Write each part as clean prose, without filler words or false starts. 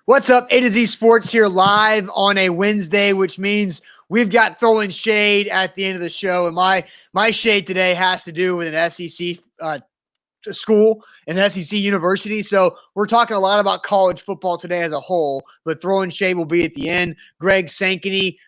What's up? A to Z Sports here live on a Wednesday, which means we've got throwing shade at the end of the show. And my shade today has to do with an SEC school, an SEC university. So we're talking a lot about college football today as a whole, but throwing shade will be at the end. Greg Sankey,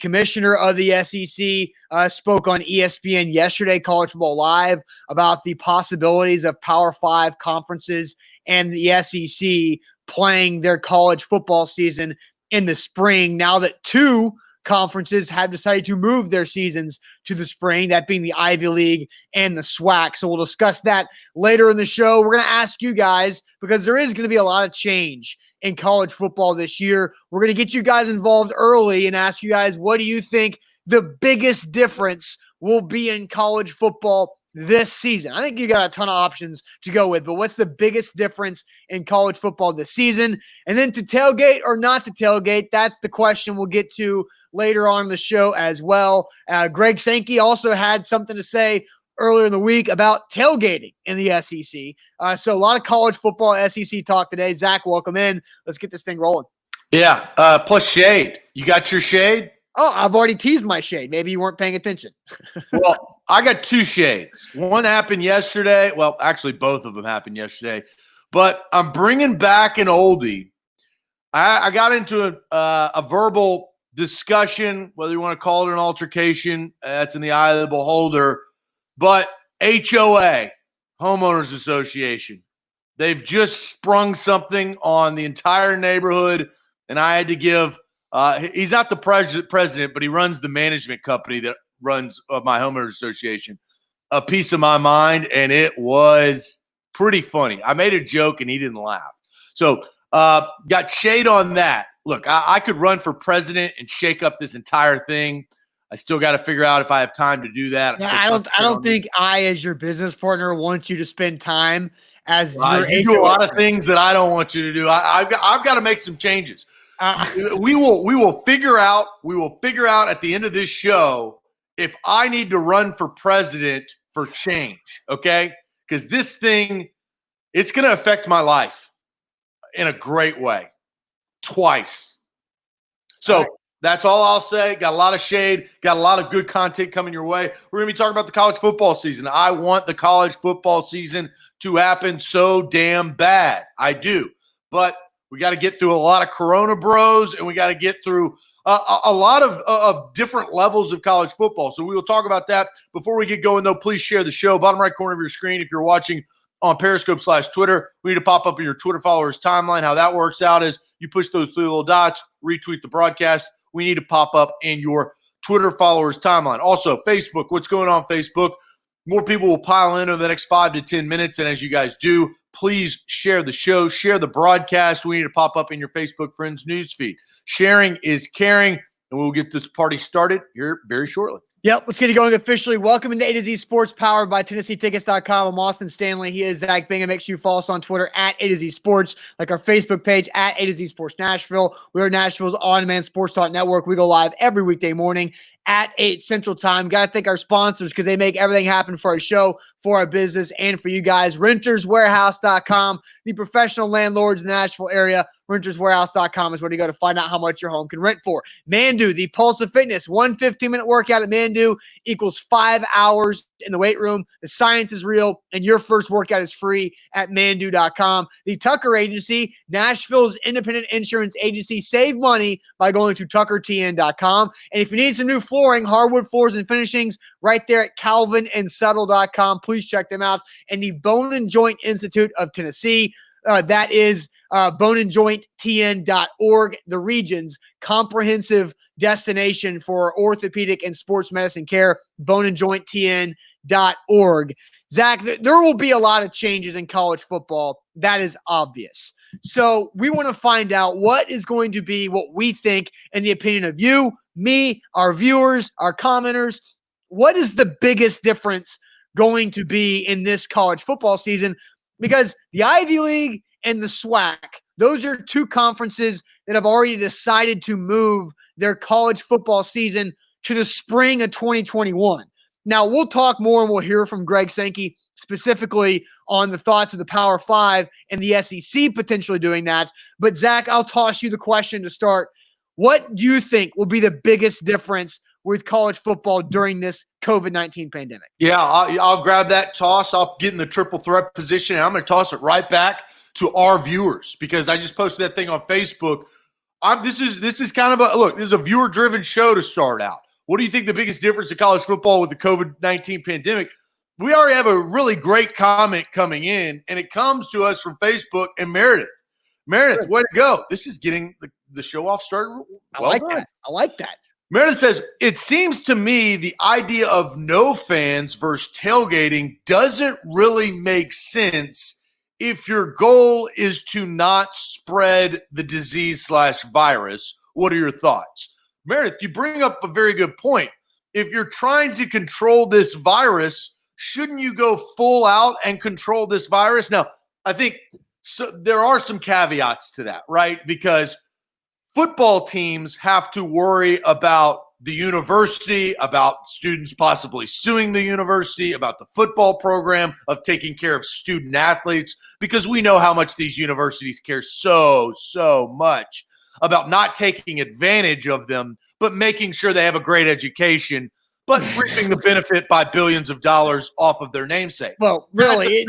commissioner of the SEC, spoke on ESPN yesterday, College Football Live, about the possibilities of Power 5 conferences and the SEC playing their college football season in the spring now that two conferences have decided to move their seasons to the spring, that being the Ivy League and the SWAC. So we'll discuss that later in the show. We're going to ask you guys, because there is going to be a lot of change in college football this year. We're going to get you guys involved early and ask you guys, what do you think the biggest difference will be in college football this season? I think you got a ton of options to go with, but what's the biggest difference in college football this season? And then to tailgate or not to tailgate, that's the question we'll get to later on in the show as well. Greg Sankey also had something to say earlier in the week about tailgating in the SEC. So a lot of college football SEC talk today. Zach, welcome in. Let's get this thing rolling. Yeah, plus shade. You got your shade? Oh, I've already teased my shade. Maybe you weren't paying attention. Well, I got two shades. One happened yesterday. Well, actually, both of them happened yesterday. But I'm bringing back an oldie. I got into a verbal discussion, whether you want to call it an altercation. That's in the eye of the beholder. But HOA, Homeowners Association, they've just sprung something on the entire neighborhood, and I had to give he's not the president, but he runs the management company that runs my homeowners association, a piece of my mind, and it was pretty funny. I made a joke, and he didn't laugh. So got shade on that. Look, I could run for president and shake up this entire thing. I still got to figure out if I have time to do that. Yeah, I don't think I, as your business partner, want you to spend time as you do a lot of things that I don't want you to do. I've got to make some changes. We will figure out at the end of this show if I need to run for president for change, okay? Because this thing, it's going to affect my life in a great way, twice. So that's all I'll say. Got a lot of shade, got a lot of good content coming your way. We're going to be talking about the college football season. I want the college football season to happen so damn bad. I do. But we got to get through a lot of Corona bros, and we got to get through a lot of different levels of college football. So we will talk about that. Before we get going, though, please share the show. Bottom right corner of your screen, if you're watching on Periscope/Twitter, we need to pop up in your Twitter followers timeline. How that works out is you push those three little dots, retweet the broadcast. We need to pop up in your Twitter followers timeline. Also, Facebook, what's going on Facebook? More people will pile in over the next 5 to 10 minutes, and as you guys do, please share the show, share the broadcast. We need to pop up in your Facebook friends newsfeed. Sharing is caring, and we'll get this party started here very shortly. Yep, let's get it going officially. Welcome into A to Z Sports, powered by TennesseeTickets.com. I'm Austin Stanley. He is Zach Bingham. Make sure you follow us on Twitter at A to Z Sports, like our Facebook page at A to Z Sports Nashville. We are Nashville's on-demand sports talk network. We go live every weekday morning at 8 Central Time. Got to thank our sponsors because they make everything happen for our show, for our business, and for you guys. RentersWarehouse.com, the professional landlords in the Nashville area. RentersWarehouse.com is where you go to find out how much your home can rent for. Mandu, the Pulse of Fitness. 1 15-minute workout at Mandu equals 5 hours in the weight room. The science is real, and your first workout is free at Mandu.com. The Tucker Agency, Nashville's independent insurance agency. Save money by going to TuckerTN.com. And if you need some new flooring, hardwood floors and finishings, right there at CalvinandSuttle.com. Please check them out. And the Bone and Joint Institute of Tennessee. That is boneandjointtn.org, the region's comprehensive destination for orthopedic and sports medicine care, boneandjointtn.org. Zach, there will be a lot of changes in college football. That is obvious. So we want to find out what is going to be what we think, in the opinion of you, me, our viewers, our commenters. What is the biggest difference going to be in this college football season? Because the Ivy League and the SWAC, those are two conferences that have already decided to move their college football season to the spring of 2021. Now, we'll talk more and we'll hear from Greg Sankey specifically on the thoughts of the Power Five and the SEC potentially doing that. But Zach, I'll toss you the question to start. What do you think will be the biggest difference with college football during this COVID-19 pandemic? Yeah, I'll grab that toss. I'll get in the triple threat position, and I'm going to toss it right back to our viewers because I just posted that thing on Facebook. This is kind of this is a viewer-driven show to start out. What do you think the biggest difference in college football with the COVID-19 pandemic? We already have a really great comment coming in, and it comes to us from Facebook and Meredith. Meredith, way to go. This is getting the show off started. I like that. Meredith says, it seems to me the idea of no fans versus tailgating doesn't really make sense if your goal is to not spread the disease/virus. What are your thoughts? Meredith, you bring up a very good point. If you're trying to control this virus, shouldn't you go full out and control this virus? Now, I think there are some caveats to that, right? Because football teams have to worry about the university, about students possibly suing the university, about the football program, of taking care of student athletes, because we know how much these universities care so much about not taking advantage of them, but making sure they have a great education, but reaping the benefit by billions of dollars off of their namesake. Well, really,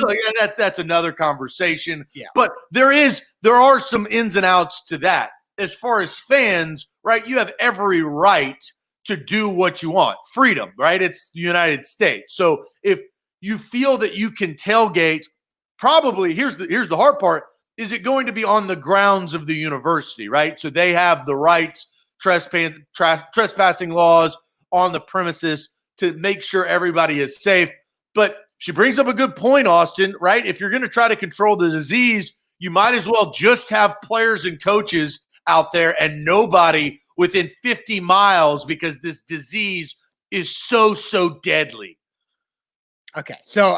that's another conversation. Yeah. But there are some ins and outs to that. As far as fans, right, you have every right to do what you want. Freedom, right? It's the United States. So if you feel that you can tailgate, probably here's the hard part, is it going to be on the grounds of the university, right? So they have the rights, trespassing laws on the premises to make sure everybody is safe. But she brings up a good point, Austin, right? If you're going to try to control the disease, you might as well just have players and coaches out there and nobody within 50 miles because this disease is so deadly. Okay, so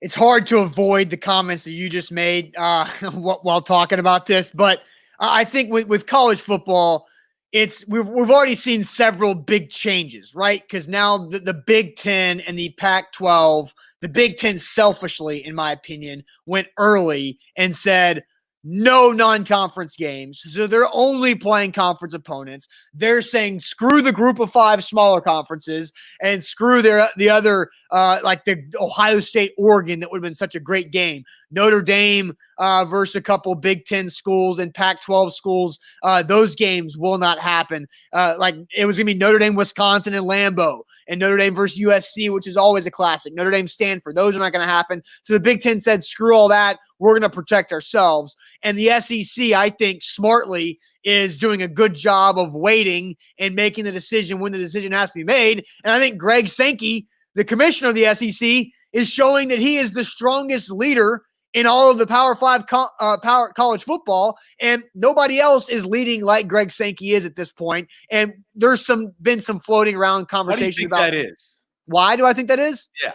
it's hard to avoid the comments that you just made while talking about this, but I think with college football, we've already seen several big changes, right? Because now the Big Ten and the Pac-12, the Big Ten selfishly, in my opinion, went early and said, no non-conference games. So they're only playing conference opponents. They're saying screw the group of five smaller conferences and screw the other, like the Ohio State, Oregon, that would have been such a great game. Notre Dame versus a couple Big Ten schools and Pac-12 schools. Those games will not happen. Like it was going to be Notre Dame, Wisconsin, and Lambeau, and Notre Dame versus USC, which is always a classic. Notre Dame, Stanford. Those are not going to happen. So the Big Ten said, screw all that. We're going to protect ourselves. And the SEC, I think, smartly is doing a good job of waiting and making the decision when the decision has to be made. And I think Greg Sankey, the commissioner of the SEC, is showing that he is the strongest leader in all of the Power Five college football, and nobody else is leading like Greg Sankey is at this point. And there's been some floating around conversation about that is. Why do I think that is? Yeah.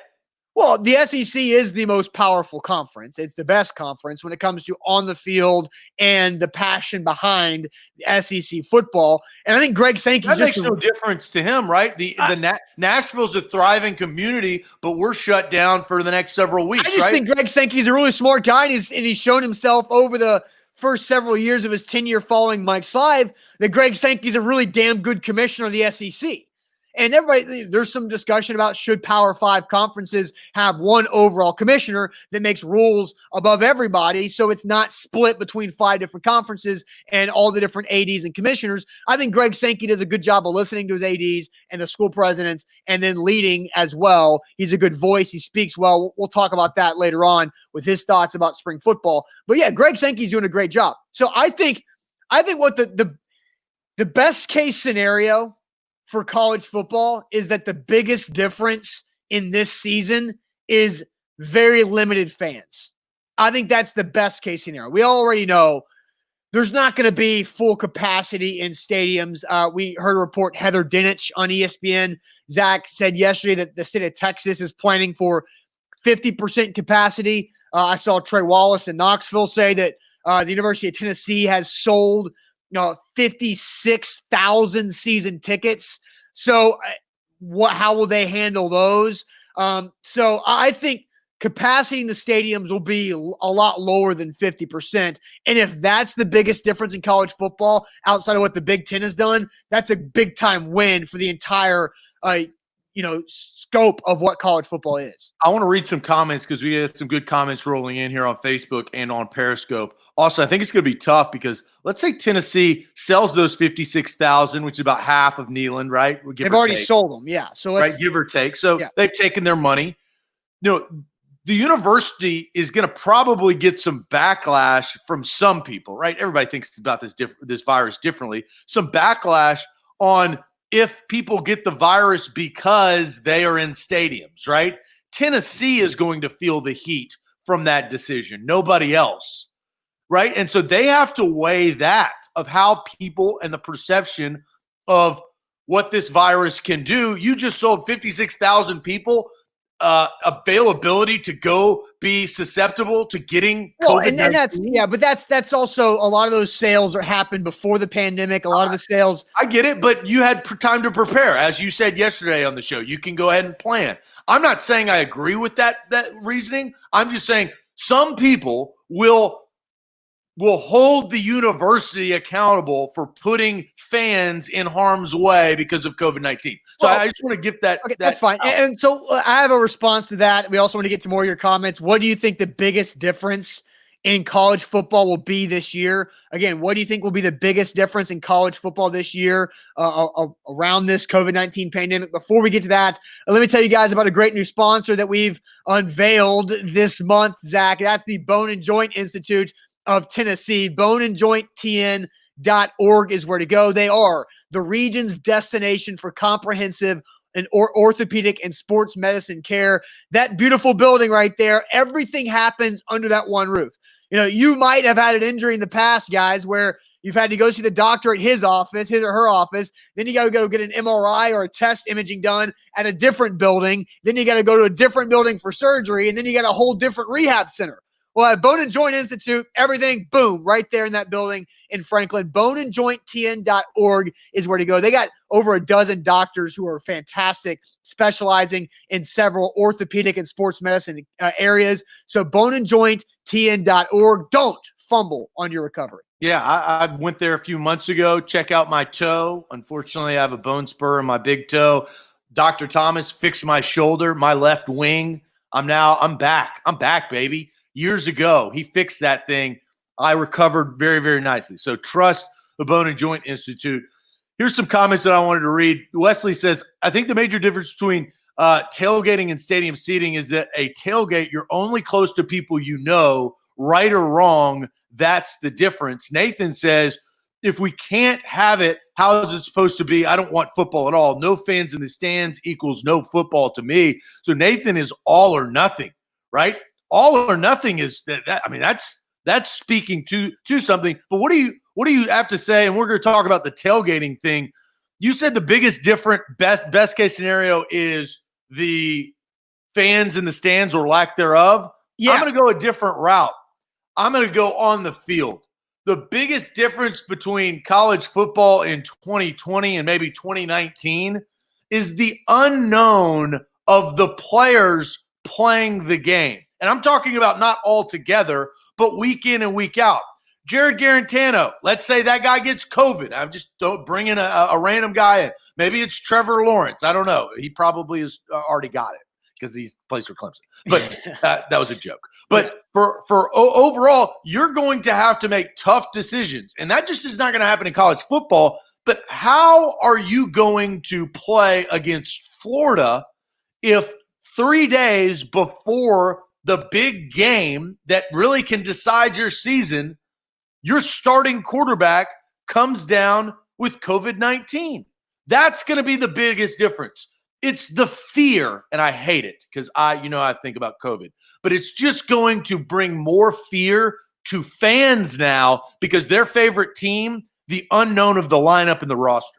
Well, the SEC is the most powerful conference. It's the best conference when it comes to on the field and the passion behind the SEC football. And I think Greg Sankey makes no difference to him, right? Nashville's a thriving community, but we're shut down for the next several weeks. I just think Greg Sankey's a really smart guy, and he's shown himself over the first several years of his tenure following Mike Slive that Greg Sankey's a really damn good commissioner of the SEC. And everybody, there's some discussion about should Power Five conferences have one overall commissioner that makes rules above everybody, so it's not split between 5 different conferences and all the different ADs and commissioners. I think Greg Sankey does a good job of listening to his ADs and the school presidents and then leading as well. He's a good voice. He speaks well. We'll talk about that later on with his thoughts about spring football. But yeah, Greg Sankey's doing a great job. So I think what the best case scenario for college football is that the biggest difference in this season is very limited fans. I think that's the best case scenario. We already know there's not going to be full capacity in stadiums. We heard a report, Heather Dinich on ESPN. Zach said yesterday that the state of Texas is planning for 50% capacity. I saw Trey Wallace in Knoxville say that the University of Tennessee has sold 56,000 season tickets. So how will they handle those? So I think capacity in the stadiums will be a lot lower than 50%. And if that's the biggest difference in college football outside of what the Big Ten has done, that's a big time win for the entire scope of what college football is. I want to read some comments because we had some good comments rolling in here on Facebook and on Periscope. Also, I think it's going to be tough because let's say Tennessee sells those 56,000, which is about half of Neyland, right? They've already sold them, yeah. So right, give or take. So they've taken their money. The university is going to probably get some backlash from some people, right? Everybody thinks about this virus differently. Some backlash on if people get the virus because they are in stadiums, right? Tennessee is going to feel the heat from that decision. Nobody else, right? And so they have to weigh that of how people and the perception of what this virus can do. You just sold 56,000 people availability to go be susceptible to getting COVID-19. And that's also a lot of those sales happened before the pandemic. A lot of the sales. I get it, but you had time to prepare. As you said yesterday on the show, you can go ahead and plan. I'm not saying I agree with that reasoning. I'm just saying some people will hold the university accountable for putting fans in harm's way because of COVID-19. So I just want to give that. Okay, that's fine. And so I have a response to that. We also want to get to more of your comments. What do you think the biggest difference in college football will be this year? Again, what do you think will be the biggest difference in college football this year around this COVID-19 pandemic? Before we get to that, let me tell you guys about a great new sponsor that we've unveiled this month, Zach. That's the Bone and Joint Institute of Tennessee. boneandjointtn.org is where to go. They are the region's destination for comprehensive and orthopedic and sports medicine care. That beautiful building right there, everything happens under that one roof. You might have had an injury in the past, guys, where you've had to go see the doctor at his office, his or her office. Then you got to go get an MRI or a test imaging done at a different building. Then you got to go to a different building for surgery. And then you got a whole different rehab center. Well, at Bone and Joint Institute, everything, boom, right there in that building in Franklin. Boneandjointtn.org is where to go. They got over a dozen doctors who are fantastic, specializing in several orthopedic and sports medicine areas. So boneandjointtn.org. Don't fumble on your recovery. Yeah, I went there a few months ago. Check out my toe. Unfortunately, I have a bone spur in my big toe. Dr. Thomas fixed my shoulder, my left wing. I'm back. I'm back, baby. Years ago, he fixed that thing. I recovered very, very nicely. So trust the Bone and Joint Institute. Here's some comments that I wanted to read. Wesley says, I think the major difference between tailgating and stadium seating is that a tailgate, you're only close to people you know, right or wrong. That's the difference. Nathan says, if we can't have it, how is it supposed to be? I don't want football at all. No fans in the stands equals no football to me. So Nathan is all or nothing, right? All or nothing is that. I mean, that's speaking to something. But what do you have to say? And we're going to talk about the tailgating thing. You said the biggest best case scenario is the fans in the stands or lack thereof. Yeah. I'm going to go a different route. I'm going to go on the field. The biggest difference between college football in 2020 and maybe 2019 is the unknown of the players playing the game. And I'm talking about not all together, but week in and week out. Jared Garantano, let's say that guy gets COVID. I'm just don't bring in a random guy in. Maybe it's Trevor Lawrence. I don't know. He probably has already got it because he plays for Clemson. But that was a joke. But for overall, you're going to have to make tough decisions. And that just is not going to happen in college football. But how are you going to play against Florida if 3 days before the big game that really can decide your season, your starting quarterback comes down with COVID-19? That's going to be the biggest difference. It's the fear, and I hate it because I think about COVID, but it's just going to bring more fear to fans now because their favorite team, the unknown of the lineup and the roster.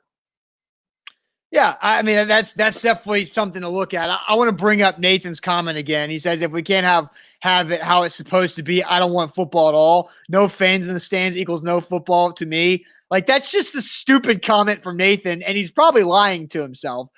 Yeah, I mean, that's definitely something to look at. I want to bring up Nathan's comment again. He says, if we can't have it how it's supposed to be, I don't want football at all. No fans in the stands equals no football to me. Like, that's just a stupid comment from Nathan, and he's probably lying to himself.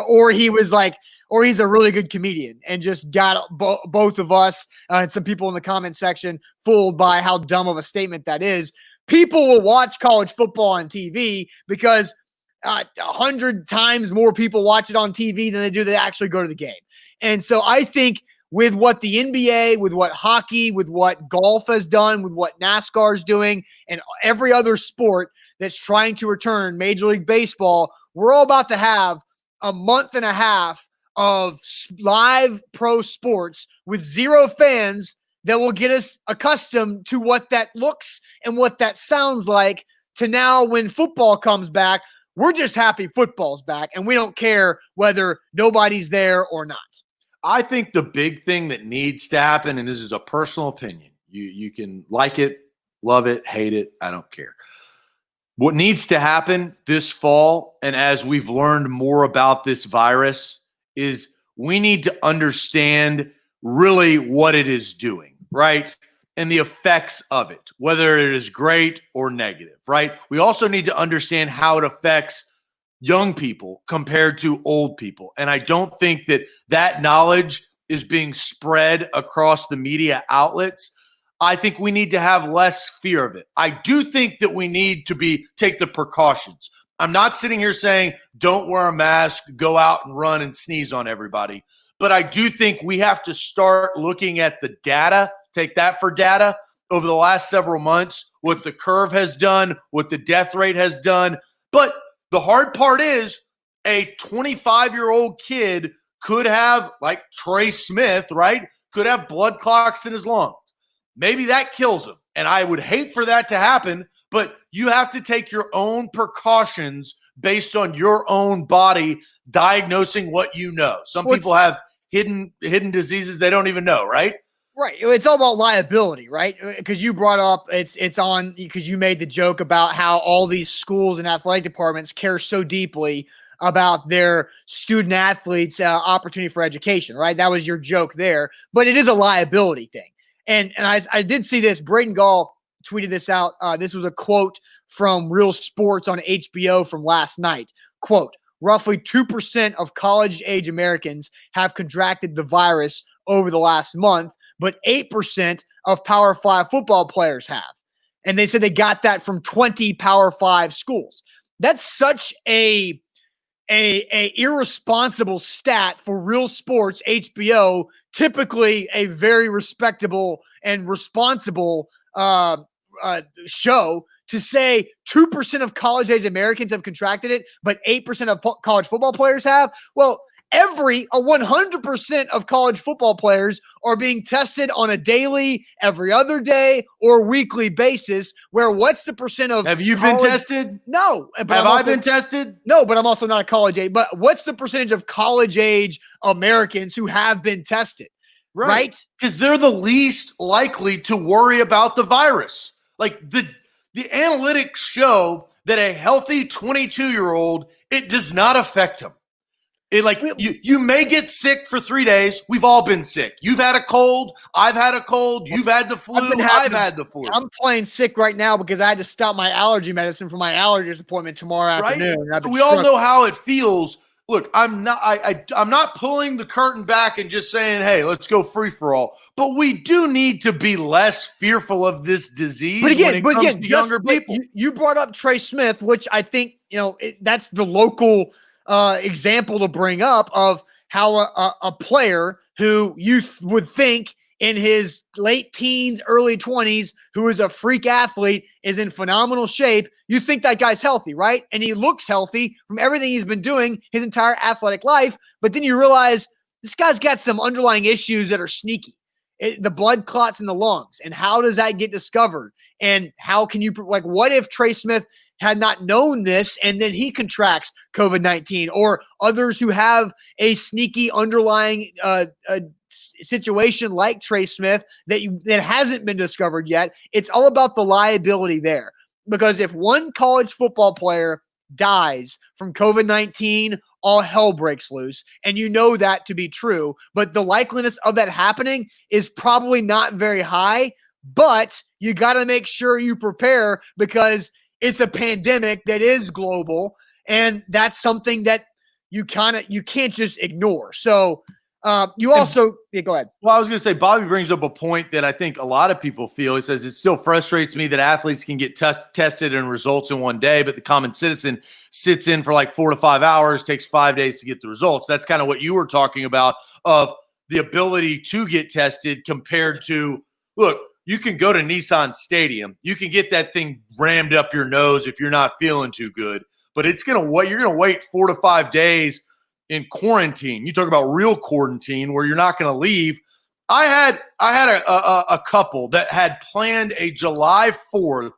Or he was like or he's a really good comedian and just got both of us and some people in the comment section fooled by how dumb of a statement that is. People will watch college football on TV because 100 times more people watch it on TV than they actually go to the game. And so I think with what the NBA, with what hockey, with what golf has done, with what NASCAR is doing, and every other sport that's trying to return, Major League Baseball, we're all about to have a month and a half of live pro sports with zero fans that will get us accustomed to what that looks and what that sounds like, to now when football comes back, we're just happy football's back and we don't care whether nobody's there or not. I think the big thing that needs to happen, and this is a personal opinion, you can like it, love it, hate it, I don't care. What needs to happen this fall, and as we've learned more about this virus, is we need to understand really what it is doing, right? And the effects of it, whether it is great or negative, right? We also need to understand how it affects young people compared to old people. And I don't think that knowledge is being spread across the media outlets. I think we need to have less fear of it. I do think that we need to take the precautions. I'm not sitting here saying don't wear a mask, go out and run and sneeze on everybody. But I do think we have to start looking at the data, take that for data, over the last several months, what the curve has done, what the death rate has done. But the hard part is a 25-year-old kid could have, like Trey Smith, right, could have blood clots in his lungs. Maybe that kills him. And I would hate for that to happen, but you have to take your own precautions based on your own body diagnosing what you know. Some people have hidden diseases they don't even know, right? Right. It's all about liability, right? Because you brought up it's on because you made the joke about how all these schools and athletic departments care so deeply about their student athletes' opportunity for education, right? That was your joke there, but it is a liability thing. And I did see this. Braden Gall tweeted this out. This was a quote from Real Sports on HBO from last night. Quote, roughly 2% of college-age Americans have contracted the virus over the last month, but 8% of Power 5 football players have. And they said they got that from 20 Power 5 schools. That's such a irresponsible stat for Real Sports, HBO, typically a very respectable and responsible show, to say 2% of college-age Americans have contracted it, but 8% of college football players have. Well, 100% of college football players are being tested on a daily, every other day, or weekly basis. Where what's the percent of? Have you been tested? No. Have I been tested? No, but I'm also not a college age. But what's the percentage of college age Americans who have been tested? Right? Because they're the least likely to worry about the virus. Like the analytics show that a healthy 22-year-old, it does not affect him. You may get sick for 3 days. We've all been sick. You've had a cold. I've had a cold. You've had the flu. I've had the flu. I'm playing sick right now because I had to stop my allergy medicine for my allergist appointment tomorrow afternoon. We all know how it feels. Look, I'm not pulling the curtain back and just saying, hey, let's go free for all. But we do need to be less fearful of this disease when it comes to younger people. You brought up Trey Smith, which I think that's the local example to bring up of how a player who you would think in his late teens, early 20s, who is a freak athlete, is in phenomenal shape. You think that guy's healthy, right? And he looks healthy from everything he's been doing his entire athletic life. But then you realize this guy's got some underlying issues that are sneaky. The blood clots in the lungs. And how does that get discovered? And how can you, what if Trey Smith had not known this and then he contracts COVID-19, or others who have a sneaky underlying situation like Trey Smith that hasn't been discovered yet? It's all about the liability there, because if one college football player dies from COVID-19, all hell breaks loose, and you know that to be true, but the likeliness of that happening is probably not very high. But you got to make sure you prepare, because it's a pandemic that is global, and that's something that you can't just ignore. So you also go ahead. Well, I was going to say, Bobby brings up a point that I think a lot of people feel. He says, it still frustrates me that athletes can get tested and results in one day, but the common citizen sits in for like 4 to 5 hours, takes 5 days to get the results. That's kind of what you were talking about, of the ability to get tested compared to, look, you can go to Nissan Stadium. You can get that thing rammed up your nose if you're not feeling too good, but you're going to wait 4 to 5 days in quarantine. You talk about real quarantine where you're not going to leave. I had a couple that had planned a July 4th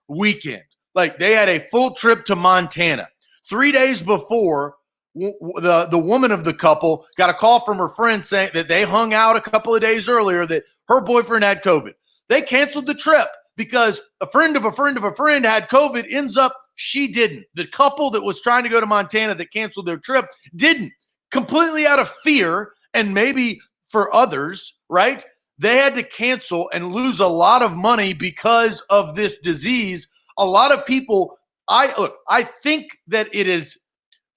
weekend. Like, they had a full trip to Montana. 3 days before, the woman of the couple got a call from her friend saying that they hung out a couple of days earlier, that her boyfriend had COVID. They canceled the trip because a friend of a friend of a friend had COVID. Ends up she didn't. The couple that was trying to go to Montana that canceled their trip didn't. Completely out of fear, and maybe for others, right? They had to cancel and lose a lot of money because of this disease. A lot of people, I think that it is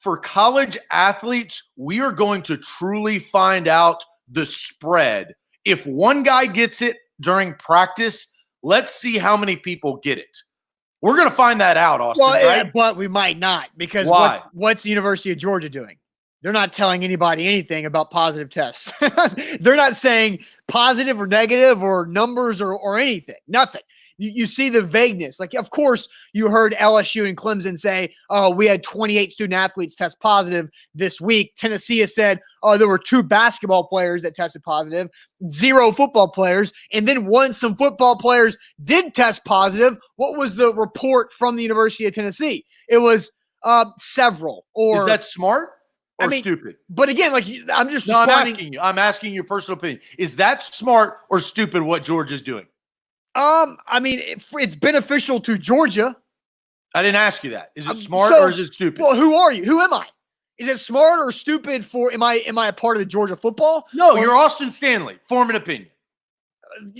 for college athletes, we are going to truly find out the spread. If one guy gets it during practice, let's see how many people get it. We're going to find that out, Austin, right? But we might not, because what's the University of Georgia doing? They're not telling anybody anything about positive tests. They're not saying positive or negative or numbers or anything. Nothing. You see the vagueness. Like, of course, you heard LSU and Clemson say, oh, we had 28 student athletes test positive this week. Tennessee has said, oh, there were 2 basketball players that tested positive, 0 football players. And then once some football players did test positive, what was the report from the University of Tennessee? It was several. Or is that smart or stupid? But again, like, I'm just responding. I'm asking your personal opinion. Is that smart or stupid what Georgia's doing? It's beneficial to Georgia. I didn't ask you that. Is it smart or is it stupid? Well, who are you? Who am I? Is it smart or stupid for, am I a part of the Georgia football? No, you're Austin Stanley. Form an opinion.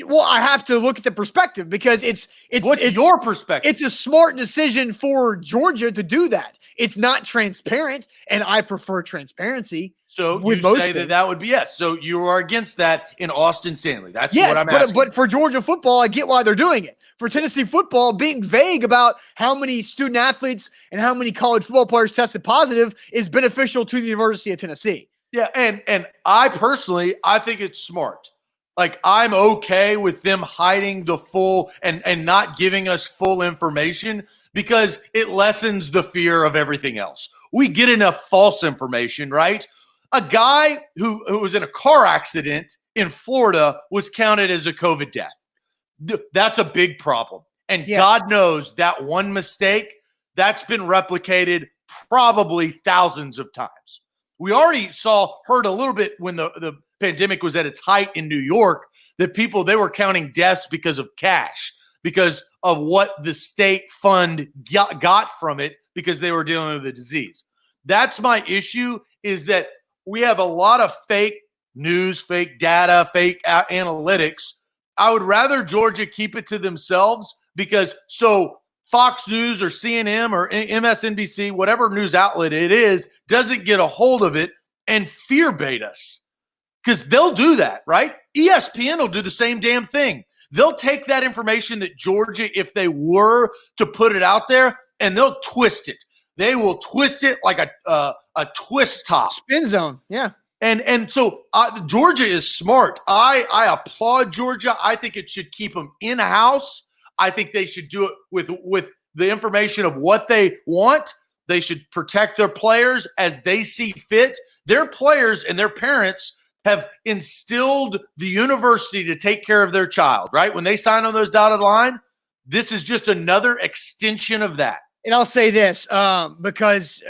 Well, I have to look at the perspective, because it's your perspective? It's a smart decision for Georgia to do that. It's not transparent, and I prefer transparency. So you say that would be yes. So you are against that in Austin Stanley. That's what I'm asking. But for Georgia football, I get why they're doing it. For Tennessee football, being vague about how many student athletes and how many college football players tested positive is beneficial to the University of Tennessee. Yeah, and I personally, I think it's smart. Like, I'm okay with them hiding the full and not giving us full information, because it lessens the fear of everything else. We get enough false information, right? A guy who was in a car accident in Florida was counted as a COVID death. That's a big problem. And yes, God knows that one mistake, that's been replicated probably thousands of times. We already heard a little bit when the pandemic was at its height in New York, that they were counting deaths because of cash, because of what the state fund got from it, because they were dealing with the disease. That's my issue, is that we have a lot of fake news, fake data, fake analytics. I would rather Georgia keep it to themselves, because so Fox News or CNN or MSNBC, whatever news outlet it is, doesn't get a hold of it and fear bait us. Because they'll do that, right? ESPN will do the same damn thing. They'll take that information that Georgia, if they were to put it out there, and they'll twist it. They will twist it like a twist top. Spin zone, yeah. And so Georgia is smart. I applaud Georgia. I think it should keep them in-house. I think they should do it with the information of what they want. They should protect their players as they see fit. Their players and their parents have instilled the university to take care of their child, right? When they sign on those dotted line, this is just another extension of that. And I'll say this, because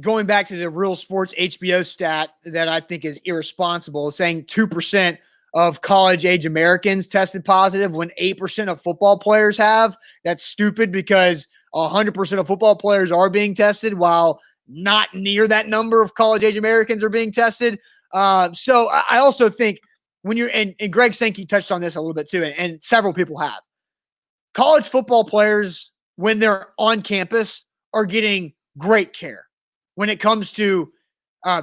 going back to the Real Sports HBO stat that I think is irresponsible, saying 2% of college-age Americans tested positive when 8% of football players have. That's stupid, because 100% of football players are being tested, while not near that number of college-age Americans are being tested. So I also think when you're, and Greg Sankey touched on this a little bit too, and several people have, college football players, when they're on campus, are getting great care when it comes to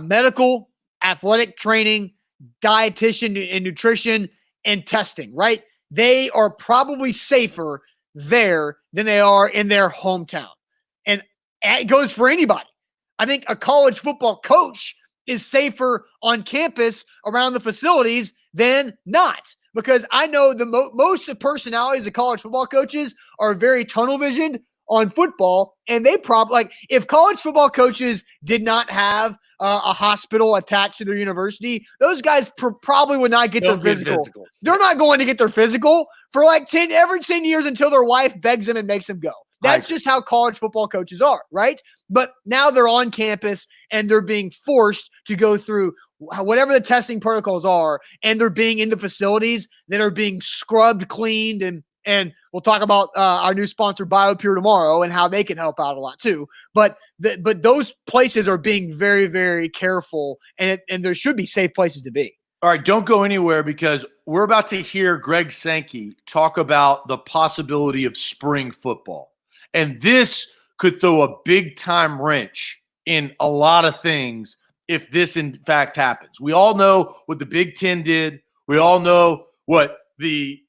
medical, athletic training, dietitian and nutrition, and testing, right? They are probably safer there than they are in their hometown. And it goes for anybody. I think a college football coach is safer on campus around the facilities than not. Because I know the most of personalities of college football coaches are very tunnel visioned on football, and they probably, like, if college football coaches did not have a hospital attached to their university, those guys probably would not get their physical. They're not going to get their physical for like every 10 years until their wife begs them and makes them go. That's just how college football coaches are, right? But now they're on campus and they're being forced to go through whatever the testing protocols are, and they're being in the facilities that are being scrubbed, cleaned, and we'll talk about our new sponsor BioPure tomorrow and how they can help out a lot too. But those places are being very, very careful, and there should be safe places to be. All right, don't go anywhere, because we're about to hear Greg Sankey talk about the possibility of spring football. And this could throw a big-time wrench in a lot of things if this, in fact, happens. We all know what the Big Ten did. We all know what the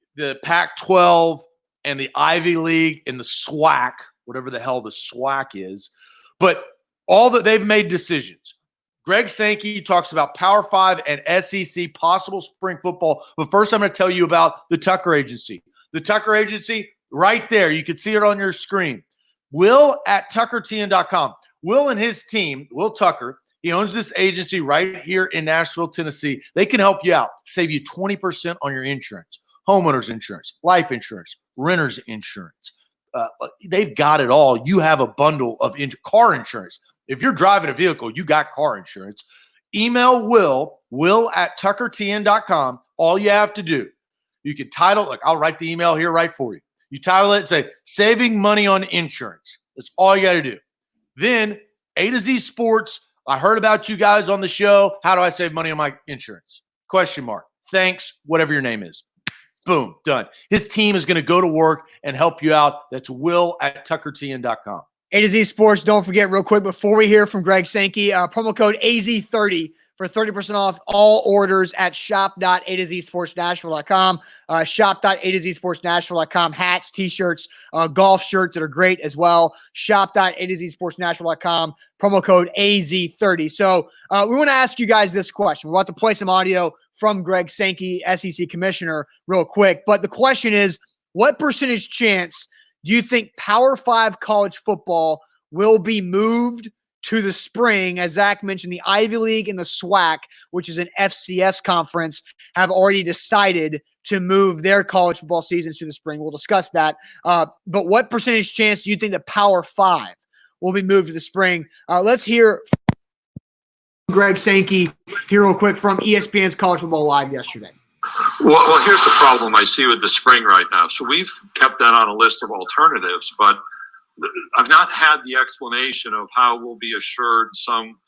Pac-12 and the Ivy League and the SWAC, whatever the hell the SWAC is. But all that they've made decisions. Greg Sankey talks about Power 5 and SEC possible spring football. But first, I'm going to tell you about the Tucker Agency. The Tucker Agency, right there. You can see it on your screen. Will at tuckertn.com. Will and his team, Will Tucker, he owns this agency right here in Nashville, Tennessee. They can help you out, save you 20% on your insurance, homeowners insurance, life insurance, renters insurance. They've got it all. You have a bundle of car insurance. If you're driving a vehicle, you got car insurance. Email Will at tuckertn.com. All you have to do, you can title, like, I'll write the email here right for you. You title it and say, saving money on insurance. That's all you got to do. Then A to Z Sports, I heard about you guys on the show. How do I save money on my insurance? Question mark. Thanks, whatever your name is. Boom, done. His team is going to go to work and help you out. That's Will at tuckertn.com. A to Z Sports, don't forget real quick before we hear from Greg Sankey, promo code AZ30 for 30% off all orders at shop.atozsportsnashville.com. Shop.atozsportsnashville.com. Hats, t-shirts, golf shirts that are great as well. Shop.atozsportsnashville.com. Promo code AZ30. So we want to ask you guys this question. We're about to play some audio from Greg Sankey, SEC commissioner, real quick. But the question is, what percentage chance do you think Power 5 college football will be moved to the spring? As Zach mentioned, the Ivy League and the SWAC, which is an FCS conference, have already decided to move their college football seasons to the spring. We'll discuss that. But what percentage chance do you think the Power 5 will be moved to the spring? Let's hear Greg Sankey here real quick from ESPN's College Football Live yesterday. Well, here's the problem I see with the spring right now. So we've kept that on a list of alternatives, but I've not had the explanation of how we'll be assured some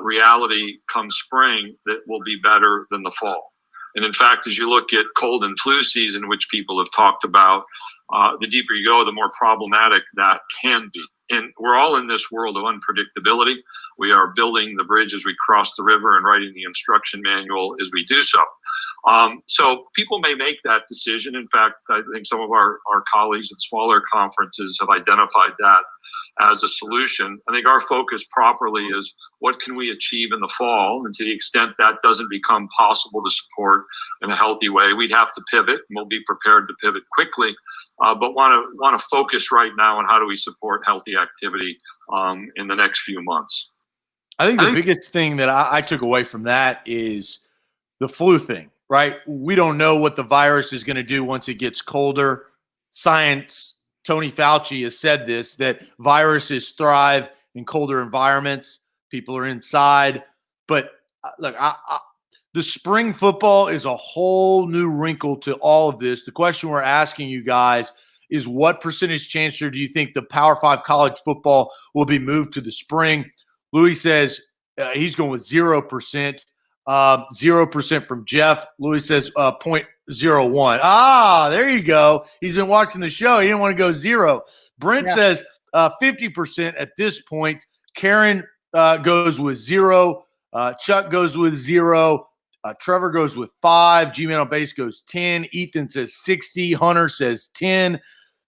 reality come spring that will be better than the fall. And in fact, as you look at cold and flu season, which people have talked about, the deeper you go, the more problematic that can be. And we're all in this world of unpredictability. We are building the bridge as we cross the river and writing the instruction manual as we do so. So people may make that decision. In fact, I think some of our colleagues at smaller conferences have identified that as a solution. I think our focus properly is what can we achieve in the fall, and to the extent that doesn't become possible to support in a healthy way, we'd have to pivot, and we'll be prepared to pivot quickly, but want to focus right now on how do we support healthy activity in the next few months. I think the biggest thing that I took away from that is the flu thing, right? We don't know what the virus is going to do once it gets colder. Science, Tony Fauci has said this, that viruses thrive in colder environments. People are inside. But look, the spring football is a whole new wrinkle to all of this. The question we're asking you guys is, what percentage chance do you think the Power 5 college football will be moved to the spring? Louis says he's going with 0%. 0% from Jeff. Louis says 0.01. There you go. He's been watching the show. He didn't want to go 0. Brent says 50% at this point. Karen goes with 0. Chuck goes with 0. Trevor goes with 5. G-Man on base goes 10. Ethan says 60. Hunter says 10.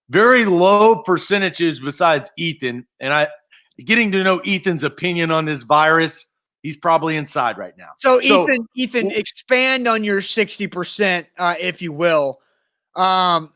Very low percentages besides Ethan. And getting to know Ethan's opinion on this virus, he's probably inside right now. So Ethan, expand on your 60%, if you will. Tony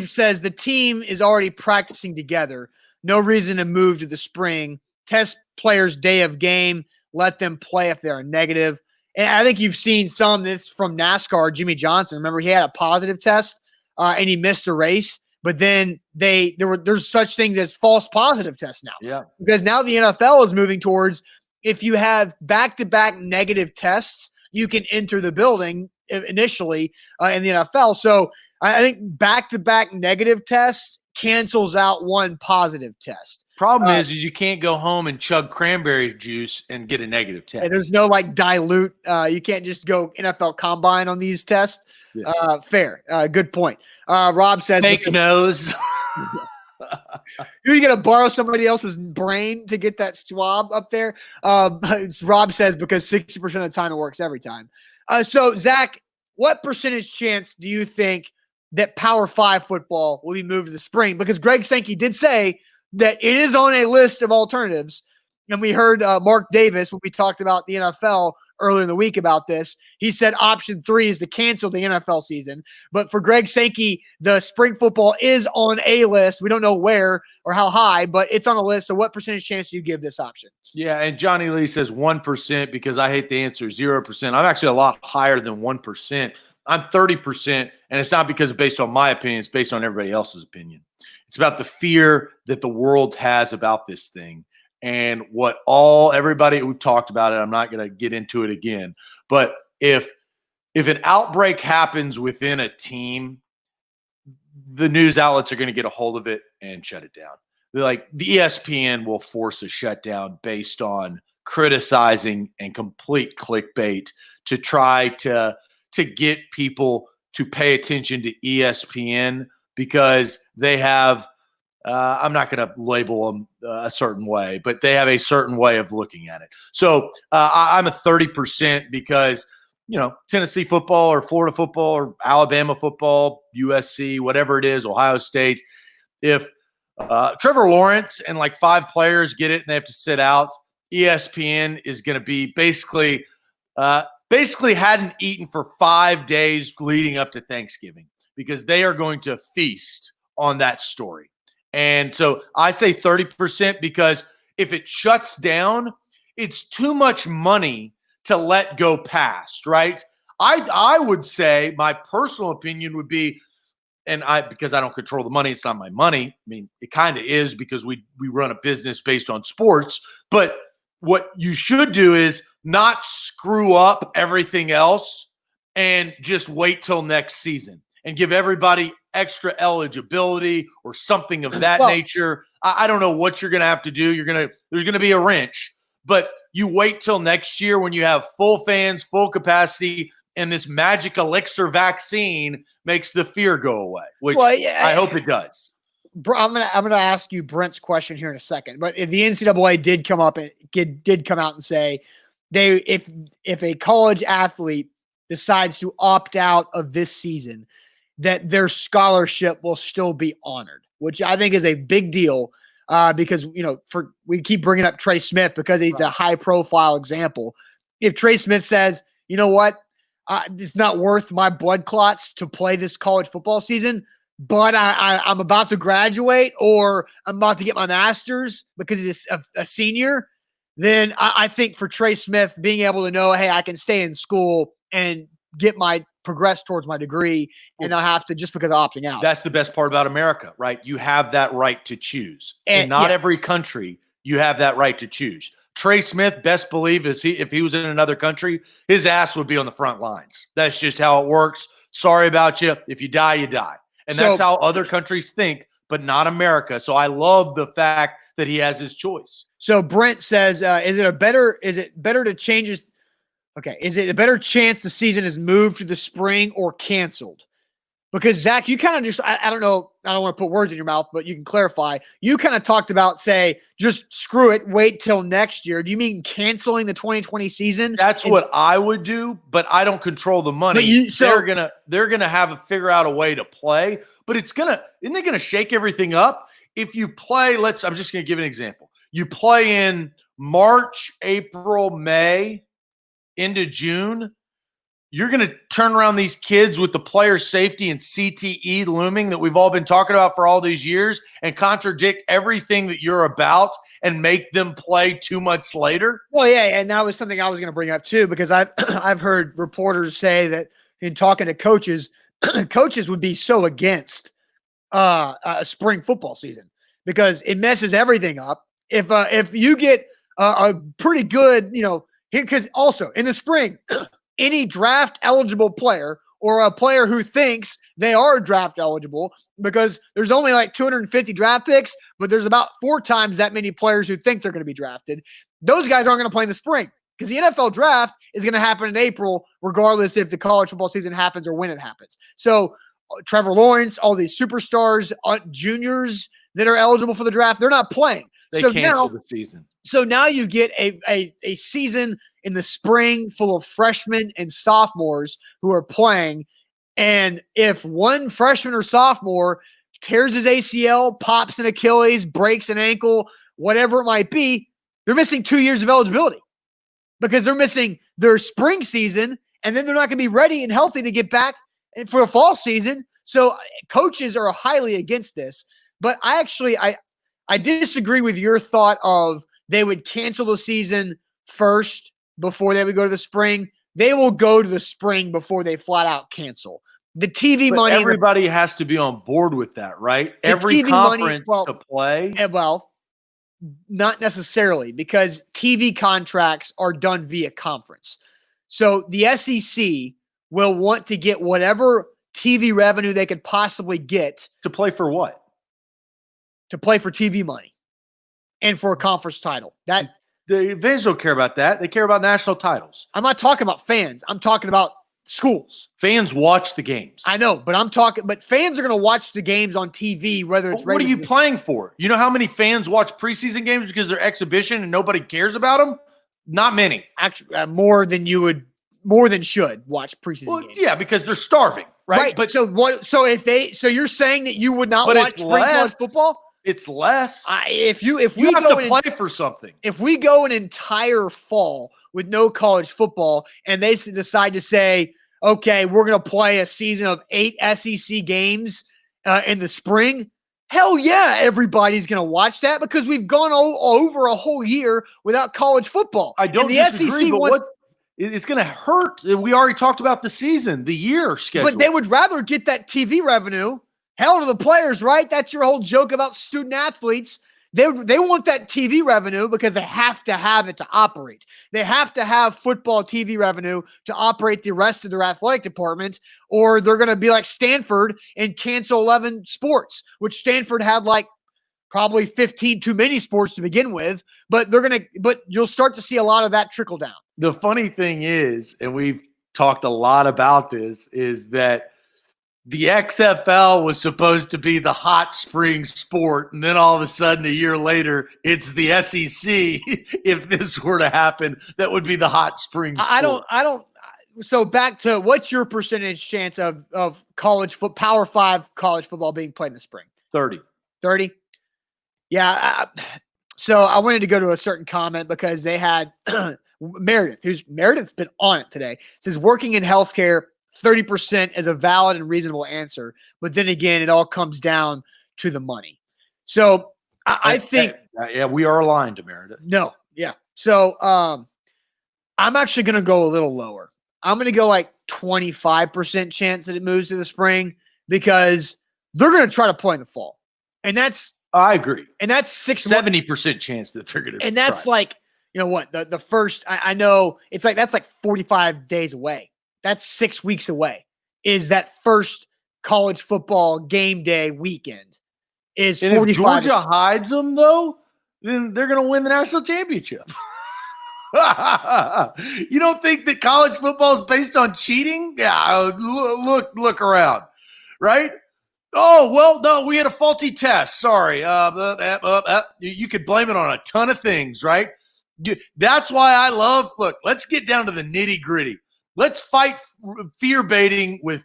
says the team is already practicing together. No reason to move to the spring. Test players day of game. Let them play if they are negative. And I think you've seen some of this from NASCAR. Jimmy Johnson, remember, he had a positive test and he missed a race. But then there's such things as false positive tests now. Yeah. Because now the NFL is moving towards, if you have back-to-back negative tests, you can enter the building initially in the NFL. So I think back-to-back negative tests cancels out one positive test. Problem is you can't go home and chug cranberry juice and get a negative test. There's no dilute. You can't just go NFL Combine on these tests. Yeah. Fair. Good point. Rob says fake nose. You're going to borrow somebody else's brain to get that swab up there. Rob says because 60% of the time it works every time. So Zach, what percentage chance do you think that Power 5 football will be moved to the spring? Because Greg Sankey did say that it is on a list of alternatives. And we heard Mark Davis, when we talked about the NFL earlier in the week about this, he said option 3 is to cancel the NFL season. But for Greg Sankey, the spring football is on a list. We don't know where or how high, but it's on a list. So what percentage chance do you give this option? Yeah, and Johnny Lee says 1% because I hate the answer 0%. I'm actually a lot higher than 1%. I'm 30%, and it's not because it's based on my opinion. It's based on everybody else's opinion. It's about the fear that the world has about this thing. And what everybody, we've talked about it, I'm not going to get into it again. But if an outbreak happens within a team, the news outlets are going to get a hold of it and shut it down. The ESPN will force a shutdown based on criticizing and complete clickbait to try to get people to pay attention to ESPN because they have I'm not going to label them a certain way, but they have a certain way of looking at it. So I'm a 30% because, Tennessee football or Florida football or Alabama football, USC, whatever it is, Ohio State. If Trevor Lawrence and 5 players get it and they have to sit out, ESPN is going to be basically hadn't eaten for 5 days leading up to Thanksgiving because they are going to feast on that story. And so I say 30% because if it shuts down, it's too much money to let go past, right? I would say my personal opinion would be, because I don't control the money, it's not my money. I mean, it kind of is because we run a business based on sports. But what you should do is not screw up everything else and just wait till next season and give everybody extra eligibility or something of that nature. I don't know what you're going to have to do. There's going to be a wrench, but you wait till next year when you have full fans, full capacity, and this magic elixir vaccine makes the fear go away, which I hope it does. I'm gonna ask you Brent's question here in a second, but if the NCAA did come out and say if a college athlete decides to opt out of this season, that their scholarship will still be honored, which I think is a big deal because, we keep bringing up Trey Smith because he's a high profile example. If Trey Smith says, you know what, it's not worth my blood clots to play this college football season, but I'm about to graduate or I'm about to get my master's because he's a senior, then I think for Trey Smith being able to know, hey, I can stay in school and progress towards my degree and not have to just because of opting out. That's the best part about America, right? You have that right to choose. And not every country you have that right to choose. Trey Smith, best believe if he was in another country, his ass would be on the front lines. That's just how it works. Sorry about you. If you die, you die. And that's how other countries think, but not America. So I love the fact that he has his choice. So Brent says, is it better to change his Okay, is it a better chance the season is moved to the spring or canceled? Because Zach, you kind of just, I don't know, I don't want to put words in your mouth, but you can clarify. You kind of talked about, say, just screw it, wait till next year. Do you mean canceling the 2020 season? That's what I would do, but I don't control the money. They're gonna have to figure out a way to play, but isn't it gonna shake everything up? If you play, I'm just gonna give an example. You play in March, April, May into June. You're going to turn around these kids with the player safety and CTE looming that we've all been talking about for all these years and contradict everything that you're about and make them play 2 months later? Well, yeah, and that was something I was going to bring up too, because I've heard reporters say that in talking to coaches, coaches would be so against a spring football season because it messes everything up. If you get a pretty good, because also in the spring, any draft eligible player or a player who thinks they are draft eligible, because there's only like 250 draft picks, but there's about 4 times that many players who think they're going to be drafted. Those guys aren't going to play in the spring because the NFL draft is going to happen in April, regardless if the college football season happens or when it happens. So Trevor Lawrence, all these superstars, juniors that are eligible for the draft, they're not playing. They cancel the season. So now you get a season in the spring full of freshmen and sophomores who are playing. And if one freshman or sophomore tears his ACL, pops an Achilles, breaks an ankle, whatever it might be, they're missing 2 years of eligibility because they're missing their spring season, and then they're not going to be ready and healthy to get back for a fall season. So coaches are highly against this. But I disagree with your thought of they would cancel the season first before they would go to the spring. They will go to the spring before they flat out cancel. The TV money. Everybody has to be on board with that, right? Every TV conference money, to play. Well, not necessarily, because TV contracts are done via conference. So the SEC will want to get whatever TV revenue they could possibly get. To play for what? To play for TV money and for a conference title. That the fans don't care about that. They care about national titles. I'm not talking about fans. I'm talking about schools. Fans watch the games. I know, but fans are going to watch the games on TV, whether it's what are you playing for? You know how many fans watch preseason games because they're exhibition and nobody cares about them? Not many. Actually, more than should watch preseason games. Yeah, because they're starving, right? But so you're saying that you would not watch spring college football? It's less. If we have to play for something. If we go an entire fall with no college football and they decide to say, okay, we're going to play a season of 8 SEC games in the spring, hell yeah, everybody's going to watch that because we've gone over a whole year without college football. I don't disagree, but it's going to hurt. We already talked about the season, the year schedule. But they would rather get that TV revenue. Hell to the players, right? That's your whole joke about student athletes. They want that TV revenue because they have to have it to operate. They have to have football TV revenue to operate the rest of their athletic department, or they're going to be like Stanford and cancel 11 sports, which Stanford had like probably 15 too many sports to begin with. But you'll start to see a lot of that trickle down. The funny thing is, and we've talked a lot about this, is that the XFL was supposed to be the hot spring sport, and then all of a sudden, a year later, it's the SEC. If this were to happen, that would be the hot spring sport. I don't. So back to what's your percentage chance of Power 5 college football being played in the spring? 30. 30? Yeah. So I wanted to go to a certain comment because they had Meredith's been on it today. It says working in healthcare, 30% is a valid and reasonable answer. But then again, it all comes down to the money. So I think. Yeah, we are aligned, Meredith. No. Yeah. So I'm actually going to go a little lower. I'm going to go like 25% chance that it moves to the spring because they're going to try to play in the fall. And I agree. And that's 70% chance that they're going to. And that's like, you know what? The first, I know it's like, that's like 45 days away. That's 6 weeks away. Is that first college football game day weekend? Is 45? If Georgia hides them though, then they're going to win the national championship. You don't think that college football is based on cheating? Yeah, look around. right? Oh, well, no, we had a faulty test. Sorry. You could blame it on a ton of things, right? That's why I love, look, let's get down to the nitty gritty. Let's fight fear baiting with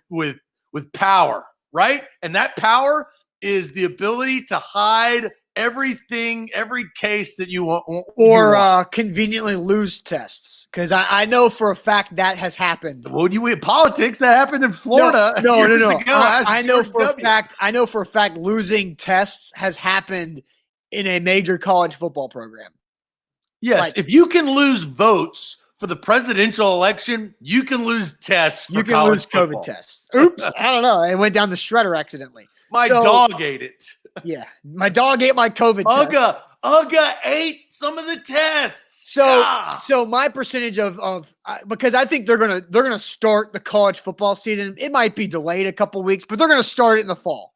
power, right? And that power is the ability to hide everything, every case that you want. Or conveniently lose tests. Because I know for a fact that has happened. Well, you in politics, that happened in Florida. No. Ago. I know for a fact. I know for a fact losing tests has happened in a major college football program. Yes, if you can lose votes for the presidential election, you can lose tests for college football. COVID tests. Oops, I don't know. It went down the shredder accidentally. My dog ate it. Yeah, my dog ate my COVID test. Uga ate some of the tests. So my percentage of because I think they're gonna start the college football season. It might be delayed a couple weeks, but they're gonna start it in the fall,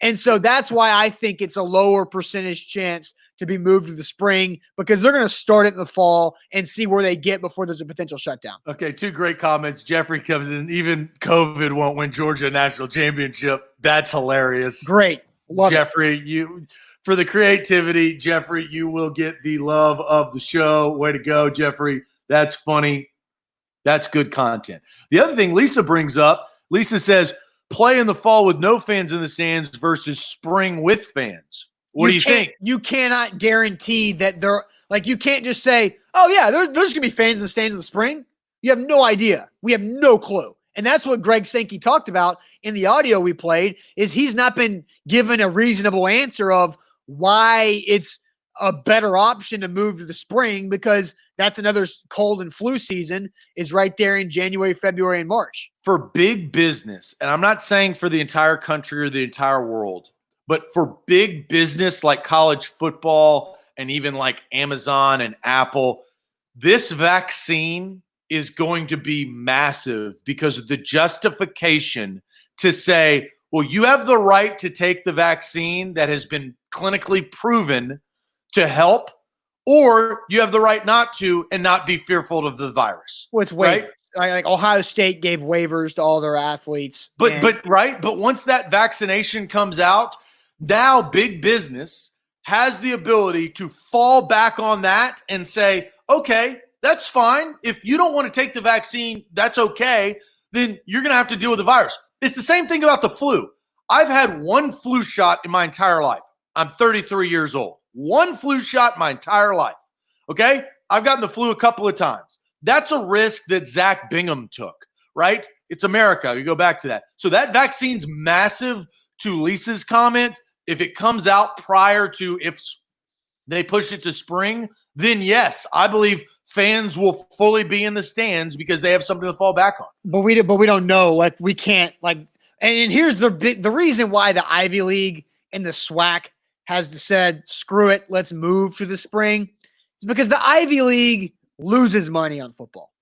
and so that's why I think it's a lower percentage chance to be moved to the spring, because they're going to start it in the fall and see where they get before there's a potential shutdown. Okay, two great comments. Jeffrey comes in. Even COVID won't win Georgia a national championship. That's hilarious. Great. Love Jeffrey, you for the creativity. Jeffrey, you will get the love of the show. Way to go, Jeffrey. That's funny. That's good content. The other thing Lisa brings up, Lisa says, play in the fall with no fans in the stands versus spring with fans. What do you think? You cannot guarantee that they're like, you can't just say, oh yeah, there's going to be fans in the stands in the spring. You have no idea. We have no clue. And that's what Greg Sankey talked about in the audio we played, is he's not been given a reasonable answer of why it's a better option to move to the spring, because that's another cold and flu season is right there in January, February, and March. For big business, and I'm not saying for the entire country or the entire world, but for big business like college football and even like Amazon and Apple, this vaccine is going to be massive because of the justification to say, well, you have the right to take the vaccine that has been clinically proven to help, or you have the right not to and not be fearful of the virus. Well, it's waivers. Right? Like Ohio State gave waivers to all their athletes. But once that vaccination comes out, now big business has the ability to fall back on that and say, okay, that's fine. If you don't want to take the vaccine, that's okay. Then you're going to have to deal with the virus. It's the same thing about the flu. I've had one flu shot in my entire life. I'm 33 years old. One flu shot my entire life. Okay? I've gotten the flu a couple of times. That's a risk that Zach Bingham took, right? It's America. You go back to that. So that vaccine's massive. To Lisa's comment, if it comes out prior to, if they push it to spring, then yes, I believe fans will fully be in the stands because they have something to fall back on. But we don't know. Like, we can't, like, and here's the reason why the Ivy League and the SWAC has said, screw it, let's move to the spring. It's because the Ivy League loses money on football.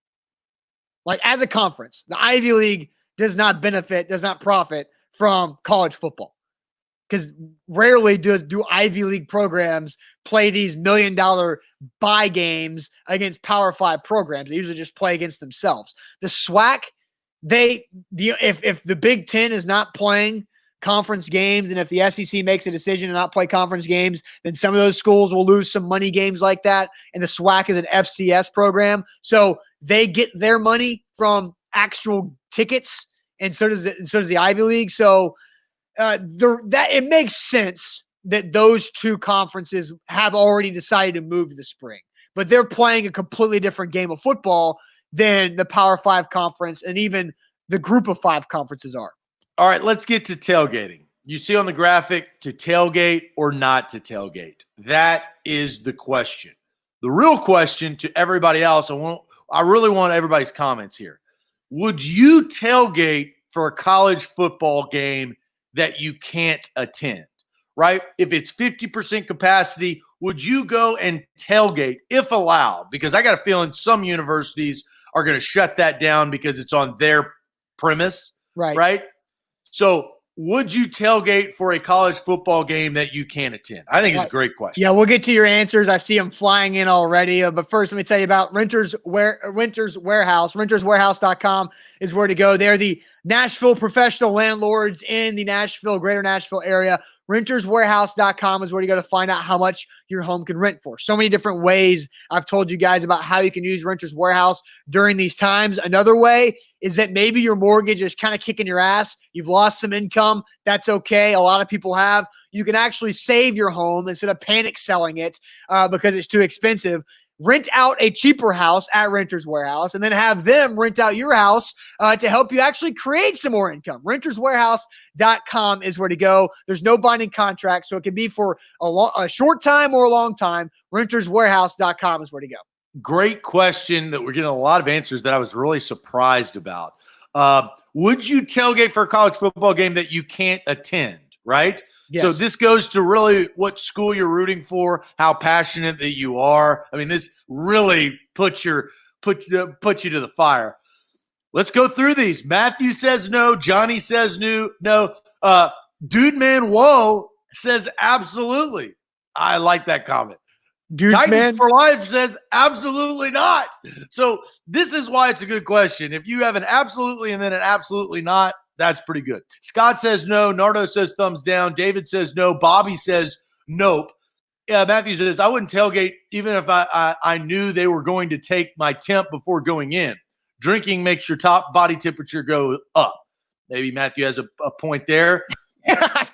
Like, as a conference, the Ivy League does not profit from college football, because rarely do Ivy League programs play these $1 million buy games against Power 5 programs. They usually just play against themselves. The SWAC, if the Big Ten is not playing conference games, and if the SEC makes a decision to not play conference games, then some of those schools will lose some money games like that. And the SWAC is an FCS program, so they get their money from actual tickets, and so does the Ivy League. So that it makes sense that those two conferences have already decided to move to the spring, but they're playing a completely different game of football than the Power 5 conference and even the Group of 5 conferences are. All right, let's get to tailgating. You see on the graphic, to tailgate or not to tailgate. That is the question. The real question to everybody else, I really want everybody's comments here. Would you tailgate for a college football game that you can't attend, right? If it's 50% capacity, would you go and tailgate if allowed? Because I got a feeling some universities are going to shut that down because it's on their premise, right? So would you tailgate for a college football game that you can't attend? I think it's a great question. Yeah, we'll get to your answers. I see them flying in already. But first, let me tell you about Renters Warehouse. RentersWarehouse.com is where to go. They're the Nashville professional landlords in the greater Nashville area. RentersWarehouse.com is where you go to find out how much your home can rent for. So many different ways I've told you guys about how you can use Renters Warehouse during these times. Another way is that maybe your mortgage is kind of kicking your ass. You've lost some income. That's okay. A lot of people have. You can actually save your home instead of panic selling it because it's too expensive. Rent out a cheaper house at Renters Warehouse and then have them rent out your house to help you actually create some more income. RentersWarehouse.com is where to go. There's no binding contract, so it can be for a short time or a long time. RentersWarehouse.com is where to go. Great question that we're getting a lot of answers that I was really surprised about. Would you tailgate for a college football game that you can't attend, right? Yes. So this goes to really what school you're rooting for, how passionate that you are. I mean, this really puts you to the fire. Let's go through these. Matthew says no. Johnny says no. Dude Man Whoa says absolutely. I like that comment. Dude Titans Man for Life says absolutely not. So this is why it's a good question. If you have an absolutely and then an absolutely not, that's pretty good. Scott says no. Nardo says thumbs down. David says no. Bobby says nope. Matthew says, I wouldn't tailgate even if I knew they were going to take my temp before going in. Drinking makes your top body temperature go up. Maybe Matthew has a point there.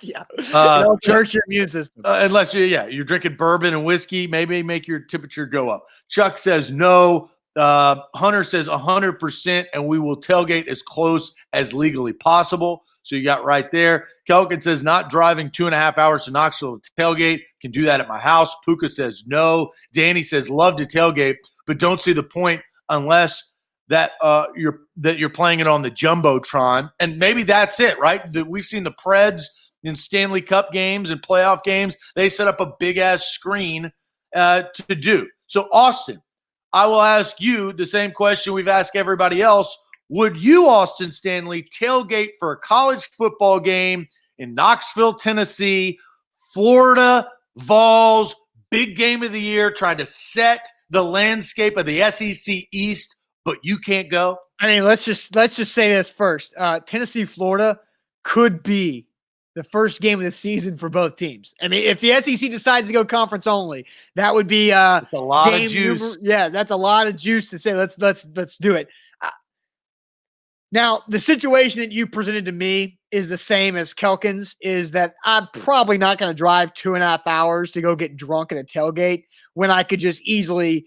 Yeah. It hurts your immune system. Unless you're drinking bourbon and whiskey, maybe make your temperature go up. Chuck says no. Hunter says 100%, and we will tailgate as close as legally possible. So you got right there. Kelkin says not driving 2.5 hours to Knoxville to tailgate. Can do that at my house. Puka says no. Danny says love to tailgate, but don't see the point unless that you're playing it on the Jumbotron. And maybe that's it, right? We've seen the Preds in Stanley Cup games and playoff games. They set up a big-ass screen to do. So, Austin, I will ask you the same question we've asked everybody else. Would you, Austin Stanley, tailgate for a college football game in Knoxville, Tennessee, Florida, Vols, big game of the year, trying to set the landscape of the SEC East, but you can't go? I mean, let's just say this first. Tennessee, Florida could be the first game of the season for both teams. I mean, if the SEC decides to go conference only, that would be it's a lot of juice. That's a lot of juice to say. Let's do it. Now, the situation that you presented to me is the same as Kelkin's, is that I'm probably not going to drive 2.5 hours to go get drunk at a tailgate when I could just easily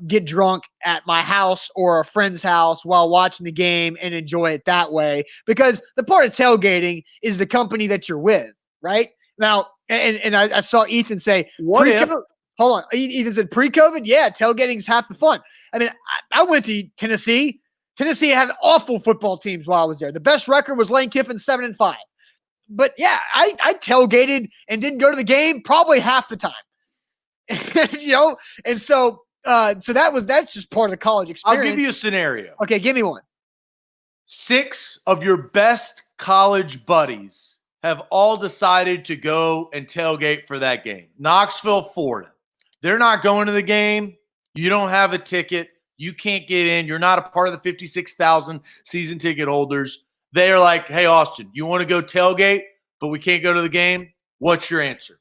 get drunk at my house or a friend's house while watching the game and enjoy it that way. Because the part of tailgating is the company that you're with, right? Now, and I saw Ethan say, what if? Hold on. Ethan said pre-COVID? Yeah, tailgating's half the fun. I mean, I went to Tennessee. Tennessee had awful football teams while I was there. The best record was Lane Kiffin 7-5. But yeah, I tailgated and didn't go to the game probably half the time. And so that's just part of the college experience. I'll give you a scenario. Okay, give me one. 6 of your best college buddies have all decided to go and tailgate for that game. Knoxville, Florida. They're not going to the game. You don't have a ticket. You can't get in. You're not a part of the 56,000 season ticket holders. They are like, hey, Austin, you want to go tailgate, but we can't go to the game? What's your answer?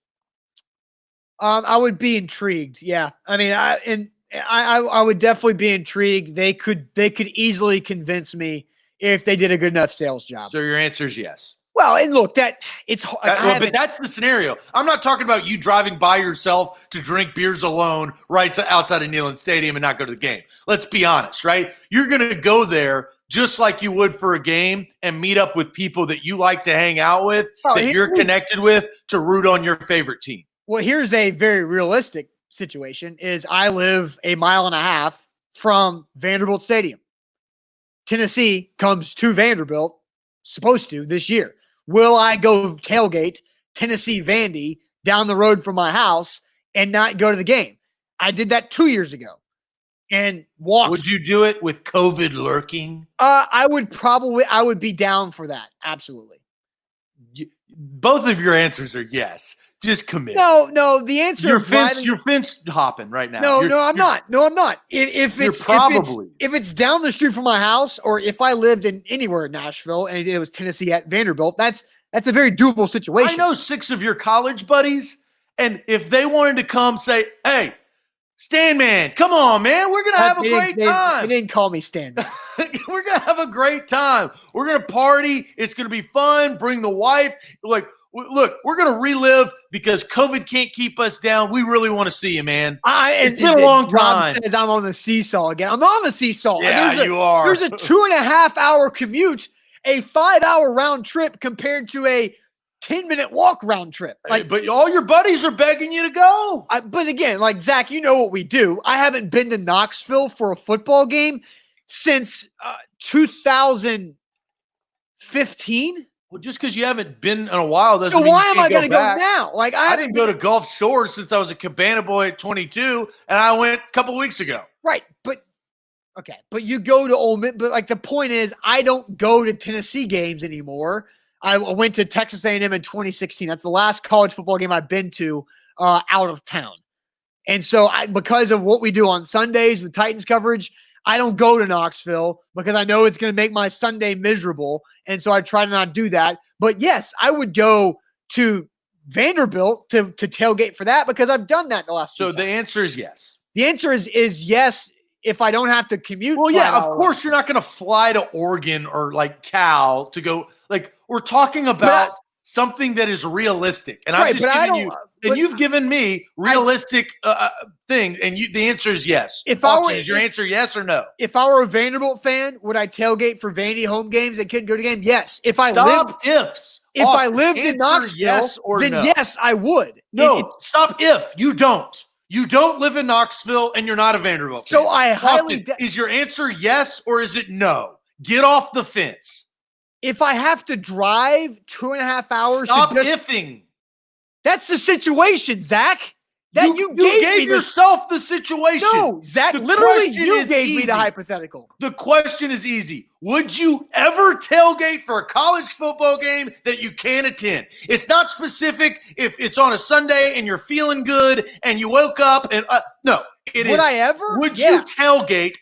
I would be intrigued. Yeah. I mean, I would definitely be intrigued. They could easily convince me if they did a good enough sales job. So your answer is yes. Well, and look, but that's the scenario. I'm not talking about you driving by yourself to drink beers alone right outside of Neyland Stadium and not go to the game. Let's be honest, right? You're going to go there just like you would for a game and meet up with people that you like to hang out with, that you're connected with, to root on your favorite team. Well, here's a very realistic situation is I live 1.5 miles from Vanderbilt Stadium. Tennessee comes to Vanderbilt, supposed to this year. Will I go tailgate Tennessee Vandy down the road from my house and not go to the game? I did that 2 years ago and walked. Would you do it with COVID lurking? I would be down for that. Absolutely. Both of your answers are yes. Just commit. No. The answer You're of fence hopping right now. No, I'm not. No, I'm not. If it's down the street from my house, or if I lived in anywhere in Nashville and it was Tennessee at Vanderbilt, that's a very doable situation. I know 6 of your college buddies, and if they wanted to come say, hey, Stan Man, come on, man. We're going to have a great time. They didn't call me Stan Man. We're going to have a great time. We're going to party. It's going to be fun. Bring the wife. Like, look, we're going to relive because COVID can't keep us down. We really want to see you, man. It's been a long time. Rob says I'm on the seesaw again. I'm on the seesaw. Yeah, you are. There's a 2.5 hour commute, a 5 hour round trip compared to a 10-minute walk round trip. Like, but all your buddies are begging you to go. But again, like Zach, you know what we do. I haven't been to Knoxville for a football game since 2015. Well, just because you haven't been in a while doesn't mean why you am I going to go now? Like I didn't go to Gulf Shores since I was a Cabana boy at 22, and I went a couple weeks ago. Right, but okay, but you go to Ole Miss. But like the point is, I don't go to Tennessee games anymore. I went to Texas A&M in 2016. That's the last college football game I've been to out of town. And so because of what we do on Sundays with Titans coverage, I don't go to Knoxville because I know it's going to make my Sunday miserable. And so I try to not do that. But yes, I would go to Vanderbilt to tailgate for that because I've done that the last So two the times. answer is yes. The answer is yes if I don't have to commute. Well, yeah, of course you're not going to fly to Oregon or like Cal to go. Like, we're talking about something that is realistic. And I'm just giving you, and you've given me realistic thing, and the answer is yes. Is your answer yes or no? If I were a Vanderbilt fan, would I tailgate for Vandy home games and couldn't go to game? Yes. If I lived in Knoxville, yes or then no. yes, I would. No, stop if. You don't. You don't live in Knoxville and you're not a Vanderbilt fan. So I highly is your answer yes or is it no? Get off the fence. If I have to drive 2.5 hours, stop iffing. That's the situation, Zach. That you gave yourself the situation. No, Zach, literally you gave me the hypothetical. The question is easy. Would you ever tailgate for a college football game that you can't attend? It's not specific if it's on a Sunday and you're feeling good and you woke up and no, it is. Would I ever? Would you tailgate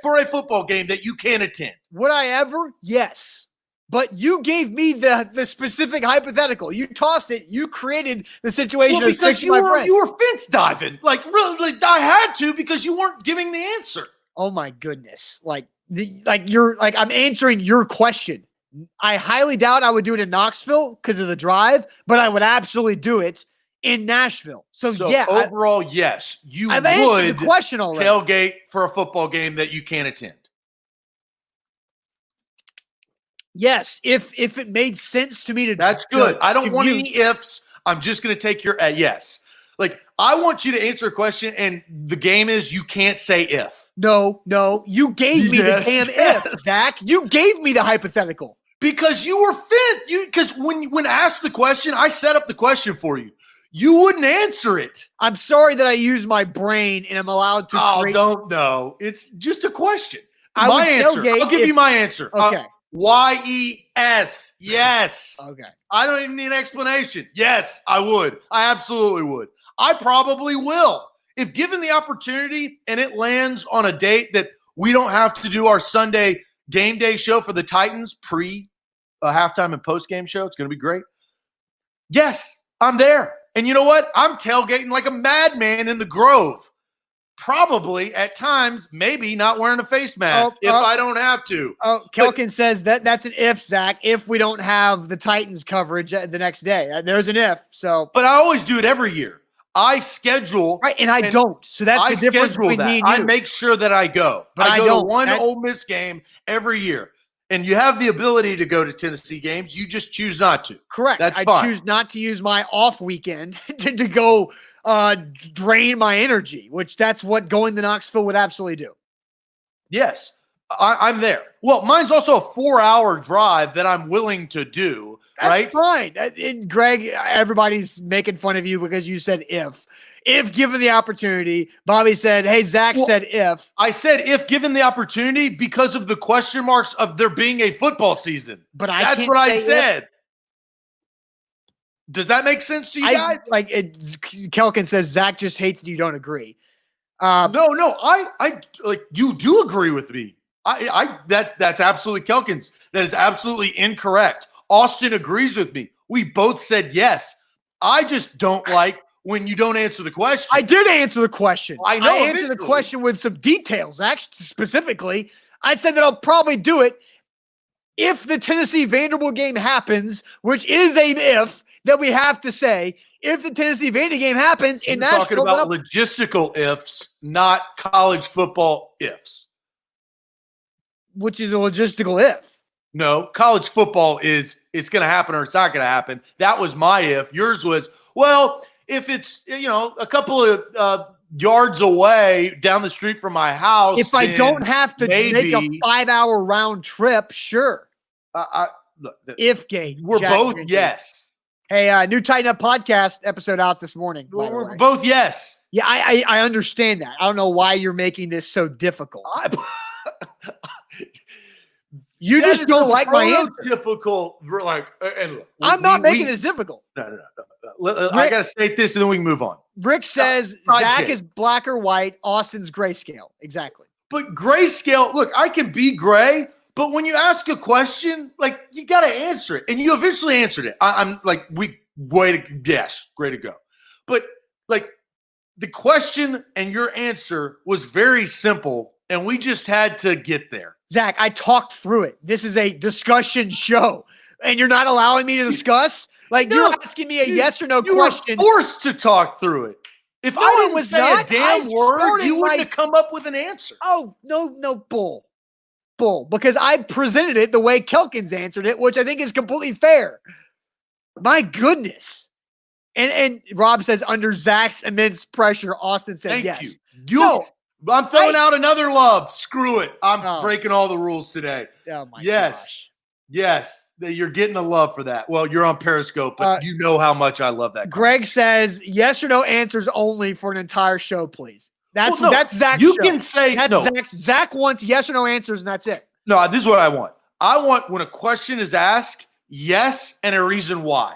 for a football game that you can't attend? Would I ever? Yes. But you gave me the specific hypothetical. You tossed it. You created the situation of because you were fence diving. Like, really, I had to because you weren't giving the answer. Oh my goodness! I'm answering your question. I highly doubt I would do it in Knoxville because of the drive, but I would absolutely do it in Nashville. So yeah, overall, yes, you would answered the question already. Tailgate for a football game that you can't attend. Yes, if it made sense to me to. That's good. I don't want any ifs. I'm just going to take your yes. Like, I want you to answer a question, and the game is you can't say if. No. You gave me the damn if, Zach. You gave me the hypothetical. Because you were fit. Because when asked the question, I set up the question for you. You wouldn't answer it. I'm sorry that I use my brain and I'm allowed to. Don't know. It's just a question. My answer. I'll give you my answer. Okay. YES. Yes. Okay. I don't even need an explanation. Yes, I would. I absolutely would. I probably will. If given the opportunity and it lands on a date that we don't have to do our Sunday game day show for the Titans halftime and post-game show, it's going to be great. Yes, I'm there. And you know what? I'm tailgating like a madman in the Grove. Probably at times, maybe not wearing a face mask if I don't have to. Oh, Kelkin says that's an if, Zach, if we don't have the Titans coverage the next day. There's an if. So, but I always do it every year. I schedule. Right, and I don't. So that's the difference between me and you. I make sure that I go. But I go to one Ole Miss game every year. And you have the ability to go to Tennessee games. You just choose not to. Correct. That's I fine. choose not to use my off weekend to go drain my energy, which that's what going to Knoxville would absolutely do. Yes, I'm there. Well, mine's also a 4-hour drive that I'm willing to do. That's fine. And Greg, everybody's making fun of you because you said if. If given the opportunity, Bobby said, hey, Zach said if. I said if given the opportunity because of the question marks of there being a football season. But that's what I said. Does that make sense to you guys? Kelkin says Zach just hates that you don't agree. No, I like you do agree with me. That's absolutely Kelkin's. That is absolutely incorrect. Austin agrees with me. We both said yes. I just don't like when you don't answer the question. I did answer the question. I know. I answered the question with some details. Actually, specifically, I said that I'll probably do it if the Tennessee Vanderbilt game happens, which is an if that we have to say. If the Tennessee Vandy game happens in Nashville, talking about logistical ifs, not college football ifs. Which is a logistical if. No, college football is it's going to happen or it's not going to happen. That was my if. Yours was, well, if it's, a couple of yards away down the street from my house. If I don't have to make a 5-hour round trip, sure. Look, if Gate. We're both yes. Hey, new Tighten Up podcast episode out this morning. We're both yes. Yeah, I understand that. I don't know why you're making this so difficult. You just don't like my answer. Typical, like, and look, I'm not making this difficult. No. I got to state this and then we can move on. Rick says Zach is black or white. Austin's grayscale. Exactly. But grayscale, look, I can be gray. But when you ask a question, like you got to answer it, and you eventually answered it. I'm like, great to go. But like the question and your answer was very simple, and we just had to get there. Zach, I talked through it. This is a discussion show, and you're not allowing me to discuss. Like you're asking me a yes or no question. You were forced to talk through it. If I didn't say a damn word, you wouldn't have come up with an answer. Oh no, bull. Because I presented it the way Kelkins answered it, which I think is completely fair. My goodness. And Rob says under Zach's immense pressure, Austin said yes. I'm throwing out another love. Screw it. I'm breaking all the rules today. Oh my gosh. Yes. You're getting a love for that. Well, you're on Periscope, but you know how much I love that. Greg says yes or no answers only for an entire show, please. That's Zach's You show. can say that's no. Zach wants yes or no answers, and that's it. No, this is what I want. I want when a question is asked, yes and a reason why,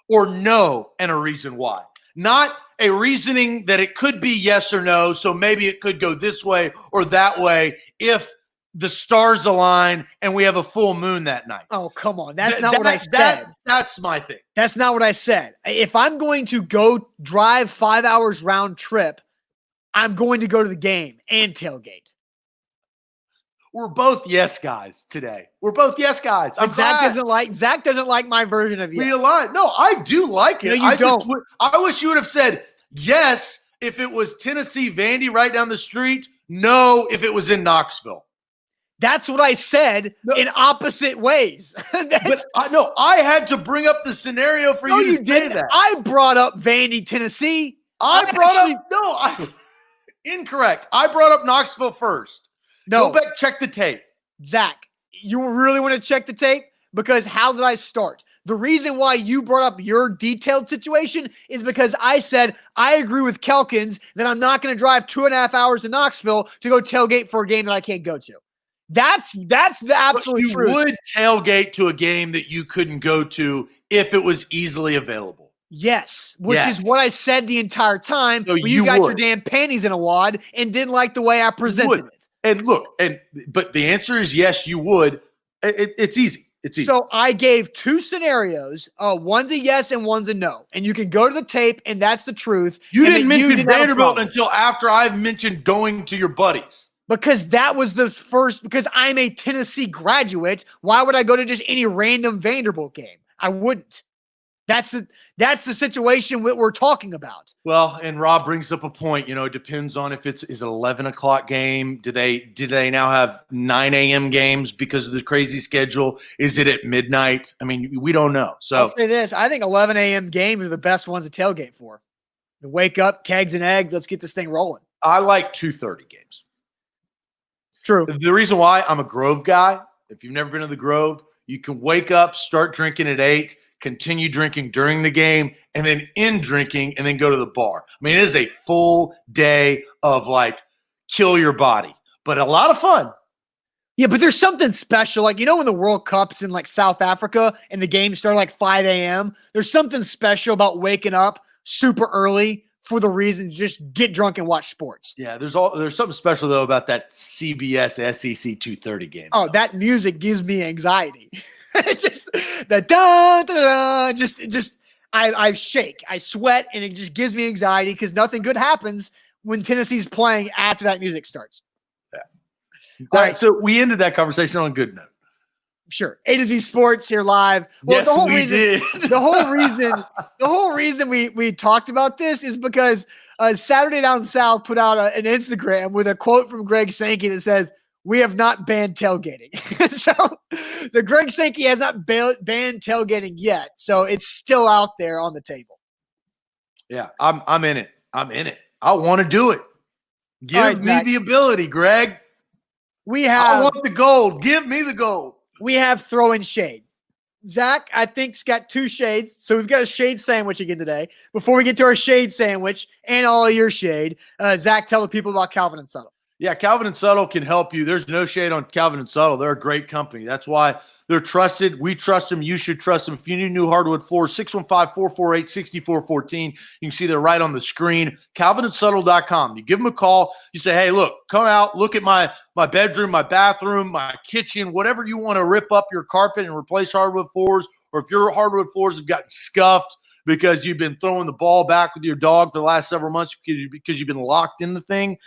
or no and a reason why. Not a reasoning that it could be yes or no, so maybe it could go this way or that way if the stars align and we have a full moon that night. Oh, come on. That's not what I said. That's my thing. That's not what I said. If I'm going to go drive 5 hours round trip, I'm going to go to the game and tailgate. We're both yes guys today. We're both yes guys. Zach doesn't like my version of yes. We align. No, I do like it. No, you don't. I wish you would have said yes if it was Tennessee Vandy right down the street. No, if it was in Knoxville. That's what I said in opposite ways. I had to bring up the scenario for you to say that. I brought up Vandy, Tennessee. Incorrect. I brought up Knoxville first. No. Go back, check the tape. Zach, you really want to check the tape? Because how did I start? The reason why you brought up your detailed situation is because I said, I agree with Kelkins that I'm not going to drive 2.5 hours to Knoxville to go tailgate for a game that I can't go to. That's the absolute truth. You would tailgate to a game that you couldn't go to if it was easily available. Yes, which is what I said the entire time. So you got your damn panties in a wad and didn't like the way I presented it. And look, but the answer is yes, you would. It's easy. It's easy. So I gave two scenarios. One's a yes and one's a no. And you can go to the tape, and that's the truth. You didn't mention Vanderbilt until after I mentioned going to your buddies. Because that was the first, because I'm a Tennessee graduate. Why would I go to just any random Vanderbilt game? I wouldn't. That's the situation that we're talking about. Well, and Rob brings up a point. It depends on if is it 11 o'clock game. Do they now have 9 a.m. games because of the crazy schedule? Is it at midnight? I mean, we don't know. So I'll say this: I think 11 a.m. games are the best ones to tailgate for. To wake up, kegs and eggs. Let's get this thing rolling. I like 2:30 games. True. The reason why I'm a Grove guy. If you've never been to the Grove, you can wake up, start drinking at 8. Continue drinking during the game, and then end drinking, and then go to the bar. I mean, it is a full day of kill your body, but a lot of fun. Yeah, but there's something special. Like, when the World Cup's in like South Africa and the games start like 5 a.m., there's something special about waking up super early for the reason to just get drunk and watch sports. Yeah, there's something special though about that CBS SEC 2:30 game. Oh, that music gives me anxiety. It's just the da da da. Just I shake, I sweat, and it just gives me anxiety because nothing good happens when Tennessee's playing after that music starts. All right, so we ended that conversation on a good note. Sure. A to Z Sports here live. Well, yes, the whole we reason, did. the whole reason we talked about this is because Saturday Down South put out an Instagram with a quote from Greg Sankey that says, "We have not banned tailgating." so Greg Sankey has not banned tailgating yet. So it's still out there on the table. Yeah, I'm in it. I'm in it. I want to do it. Give right, me Zach. the ability, Greg. I want the gold. Give me the gold. We have throwing shade. Zach, I think, has got 2 shades. So we've got a shade sandwich again today. Before we get to our shade sandwich and all of your shade, Zach, tell the people about Calvin and Subtle. Yeah, Calvin and Subtle can help you. There's no shade on Calvin and Subtle. They're a great company. That's why they're trusted. We trust them. You should trust them. If you need new hardwood floors, 615-448-6414. You can see they're right on the screen. CalvinandSubtle.com. You give them a call. You say, hey, look, come out, look at my bedroom, my bathroom, my kitchen, whatever you want to rip up your carpet and replace hardwood floors, or if your hardwood floors have gotten scuffed because you've been throwing the ball back with your dog for the last several months because you've been locked in the thing,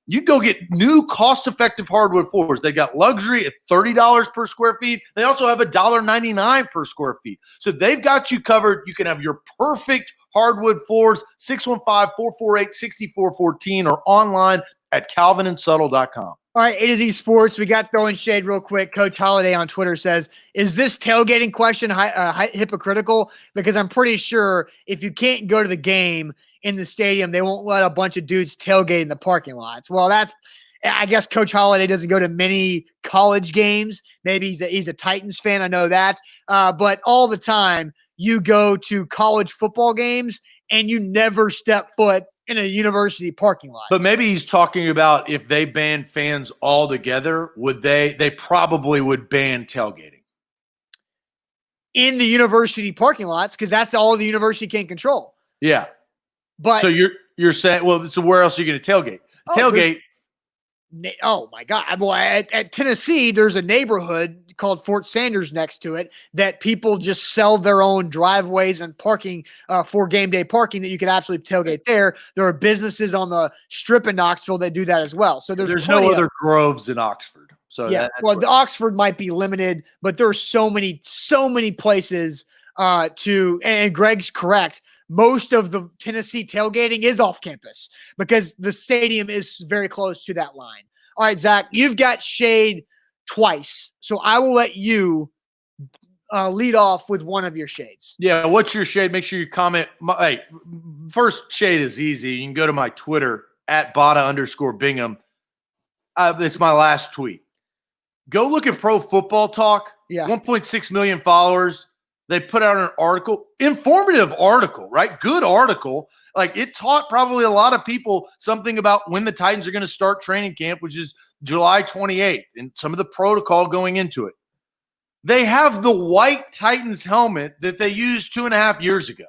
you go get new cost-effective hardwood floors. They got luxury at $30 per square feet. They also have $1.99 per square feet. So they've got you covered. You can have your perfect hardwood floors, 615-448-6414 or online at calvinandsubtle.com. All right, A to Z Sports. We got throwing shade real quick. Coach Holiday on Twitter says, is this tailgating question hypocritical? Because I'm pretty sure if you can't go to the game in the stadium, they won't let a bunch of dudes tailgate in the parking lots. Well, I guess Coach Holiday doesn't go to many college games. Maybe he's a Titans fan. I know that. But all the time you go to college football games and you never step foot in a university parking lot. But maybe he's talking about if they ban fans altogether, they probably would ban tailgating in the university parking lots, because that's all the university can control. Yeah. But so you're saying, well, so where else are you going to tailgate? Tailgate. Oh my God. Well, at Tennessee, there's a neighborhood called Fort Sanders next to it that people just sell their own driveways and parking for game day parking that you can absolutely tailgate there. There are businesses on the strip in Knoxville that do that as well. So there's no other groves in Oxford. So yeah, well, the Oxford might be limited, but there are so many places and Greg's correct. Most of the Tennessee tailgating is off campus because the stadium is very close to that line. All right, Zach, you've got shade twice, so I will let you lead off with one of your shades. Yeah, what's your shade? Make sure you comment. Hey, first shade is easy. You can go to my Twitter at @Bada_Bingham. It's my last tweet. Go look at Pro Football Talk. Yeah, 1.6 million followers. They put out an article, informative article, right? Good article. Like it taught probably a lot of people something about when the Titans are going to start training camp, which is July 28th, and some of the protocol going into it. They have the white Titans helmet that they used 2.5 years ago.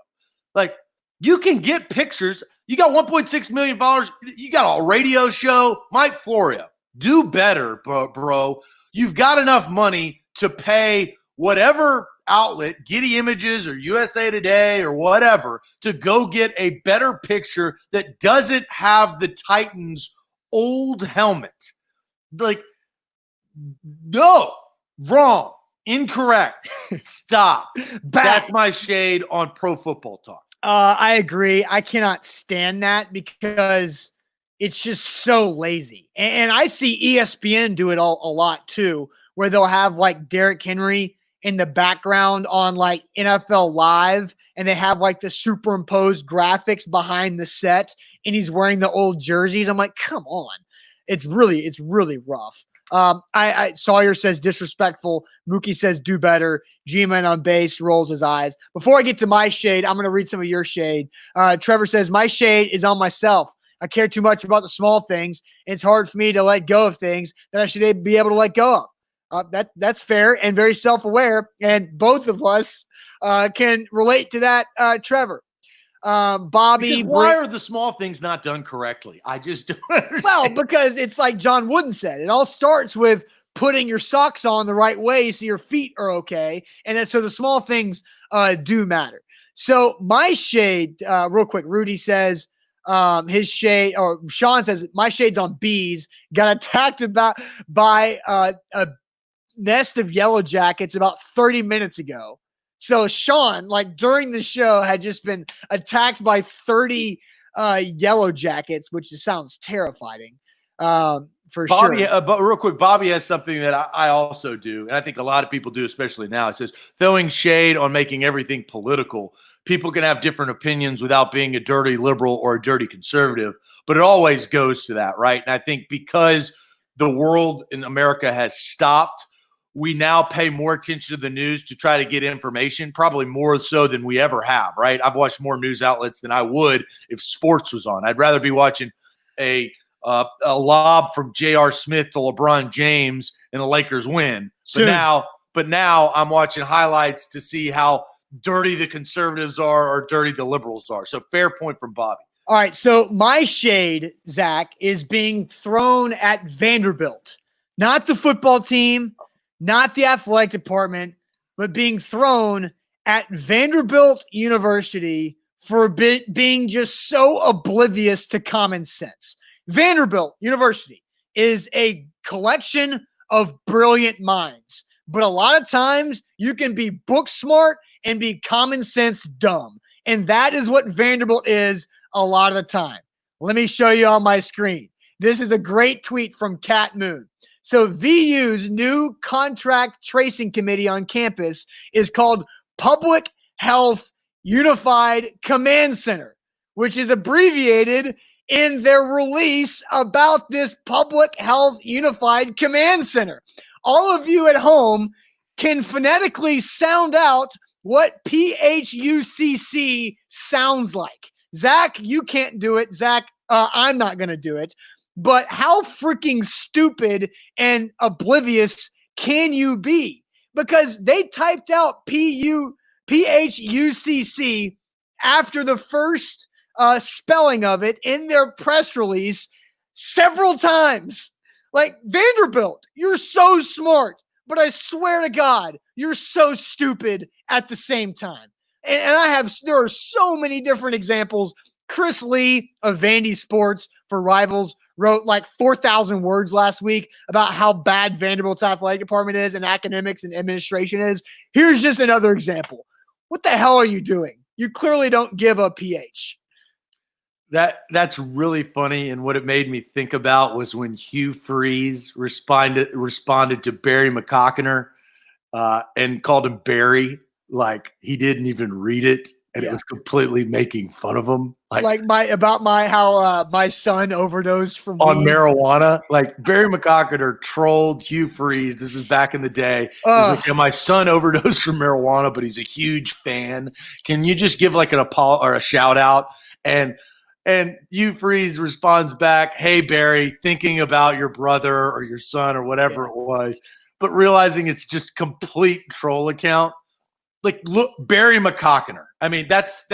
Like you can get pictures. You got 1.6 million followers. You got a radio show. Mike Florio, do better, bro. You've got enough money to pay whatever outlet, Getty Images or USA Today or whatever, to go get a better picture that doesn't have the Titans' old helmet. Like, no, wrong, incorrect. Stop. That's my shade on Pro Football Talk. I agree. I cannot stand that because it's just so lazy. And I see ESPN do it a lot too, where they'll have like Derrick Henry in the background on like NFL Live, and they have like the superimposed graphics behind the set, and he's wearing the old jerseys. I'm like, come on. It's really rough. I Sawyer says disrespectful. Mookie says do better. G-Man on base rolls his eyes. Before I get to my shade, I'm going to read some of your shade. Trevor says, my shade is on myself. I care too much about the small things, and it's hard for me to let go of things that I should be able to let go of. That's fair and very self-aware, and both of us can relate to that, Trevor. Bobby, because why are the small things not done correctly? I just don't understand. Well, because it's like John Wooden said, it all starts with putting your socks on the right way so your feet are okay, and then, so the small things do matter. So my shade, real quick, Rudy says his shade, or Sean says my shade's on bees. Got attacked by a nest of yellow jackets about 30 minutes ago. So Sean, like during the show, had just been attacked by 30 yellow jackets, which just sounds terrifying. For Bobby, sure. but real quick, Bobby has something that I also do, and I think a lot of people do, especially now. It says throwing shade on making everything political. People can have different opinions without being a dirty liberal or a dirty conservative, but it always goes to that, right? And I think because the world in America has stopped, we now pay more attention to the news to try to get information, probably more so than we ever have, right? I've watched more news outlets than I would if sports was on. I'd rather be watching a lob from J.R. Smith to LeBron James and the Lakers win. But now I'm watching highlights to see how dirty the conservatives are or dirty the liberals are. So fair point from Bobby. All right. So my shade, Zach, is being thrown at Vanderbilt, not the football team, not the athletic department, but being thrown at Vanderbilt University for being just so oblivious to common sense. Vanderbilt University is a collection of brilliant minds, but a lot of times you can be book smart and be common sense dumb. And that is what Vanderbilt is a lot of the time. Let me show you on my screen. This is a great tweet from Cat Moon. So VU's new contract tracing committee on campus is called Public Health Unified Command Center, which is abbreviated in their release about this Public Health Unified Command Center. All of you at home can phonetically sound out what PHUCC sounds like. Zach, you can't do it. Zach, I'm not going to do it. But how freaking stupid and oblivious can you be? Because they typed out PHUCC after the first spelling of it in their press release several times. Like, Vanderbilt, you're so smart, but I swear to God, you're so stupid at the same time. And there are so many different examples. Chris Lee of Vandy Sports for Rivals wrote like 4,000 words last week about how bad Vanderbilt's athletic department is and academics and administration is. Here's just another example. What the hell are you doing? You clearly don't give a PH. That's really funny, and what it made me think about was when Hugh Freeze responded to Barry McCockiner and called him Barry, like he didn't even read it, and it was completely making fun of him, like how my son overdosed from on weed. marijuana. Like Barry McCockiner trolled Hugh Freeze. This was back in the day. He's like, yeah, my son overdosed from marijuana, but he's a huge fan. Can you just give like an apology or a shout out? And Hugh Freeze responds back, hey, Barry, thinking about your brother or your son or whatever it was, but realizing it's just complete troll account. Like, look, Barry McCockiner. I mean, that's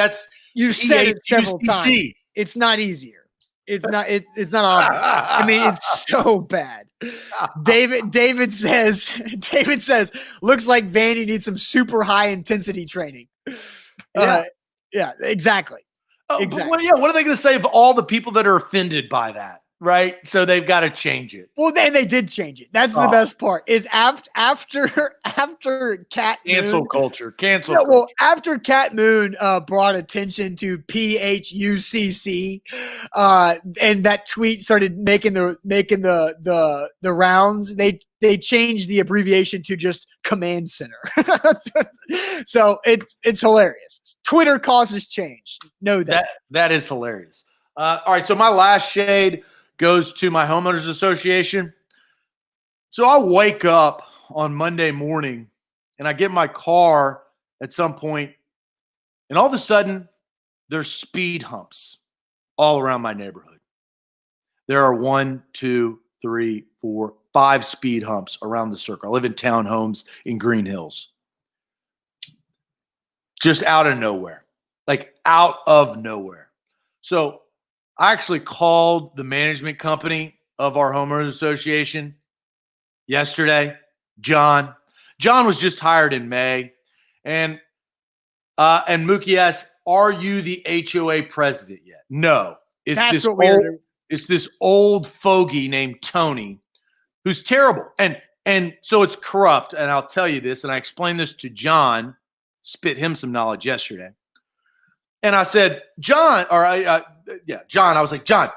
you've said it several times. It's not easier. It's not obvious. I mean, it's so bad. David says, looks like Vandy needs some super high intensity training. Yeah, exactly. Exactly. What are they going to say of all the people that are offended by that? Right. So they've got to change it. Well, they did change it. That's the best part is after Cat cancel Moon, culture. Well, after Cat Moon brought attention to PHUCC, and that tweet started making the rounds, they changed the abbreviation to just Command Center. So it's hilarious. Twitter causes change. Know that. That is hilarious. All right. So my last shade goes to my homeowners association. So I wake up on Monday morning and I get in my car at some point, and all of a sudden there's speed humps all around my neighborhood. There are 1, 2, 3, 4, 5 speed humps around the circle. I live in townhomes in Green Hills. Just out of nowhere. Like out of nowhere. So I actually called the management company of our homeowners association yesterday. John was just hired in May. And Mookie asked, are you the HOA president yet? No. It's this old fogey named Tony who's terrible. And so it's corrupt. And I'll tell you this, and I explained this to John, spit him some knowledge yesterday. And I said, John, I was like, John,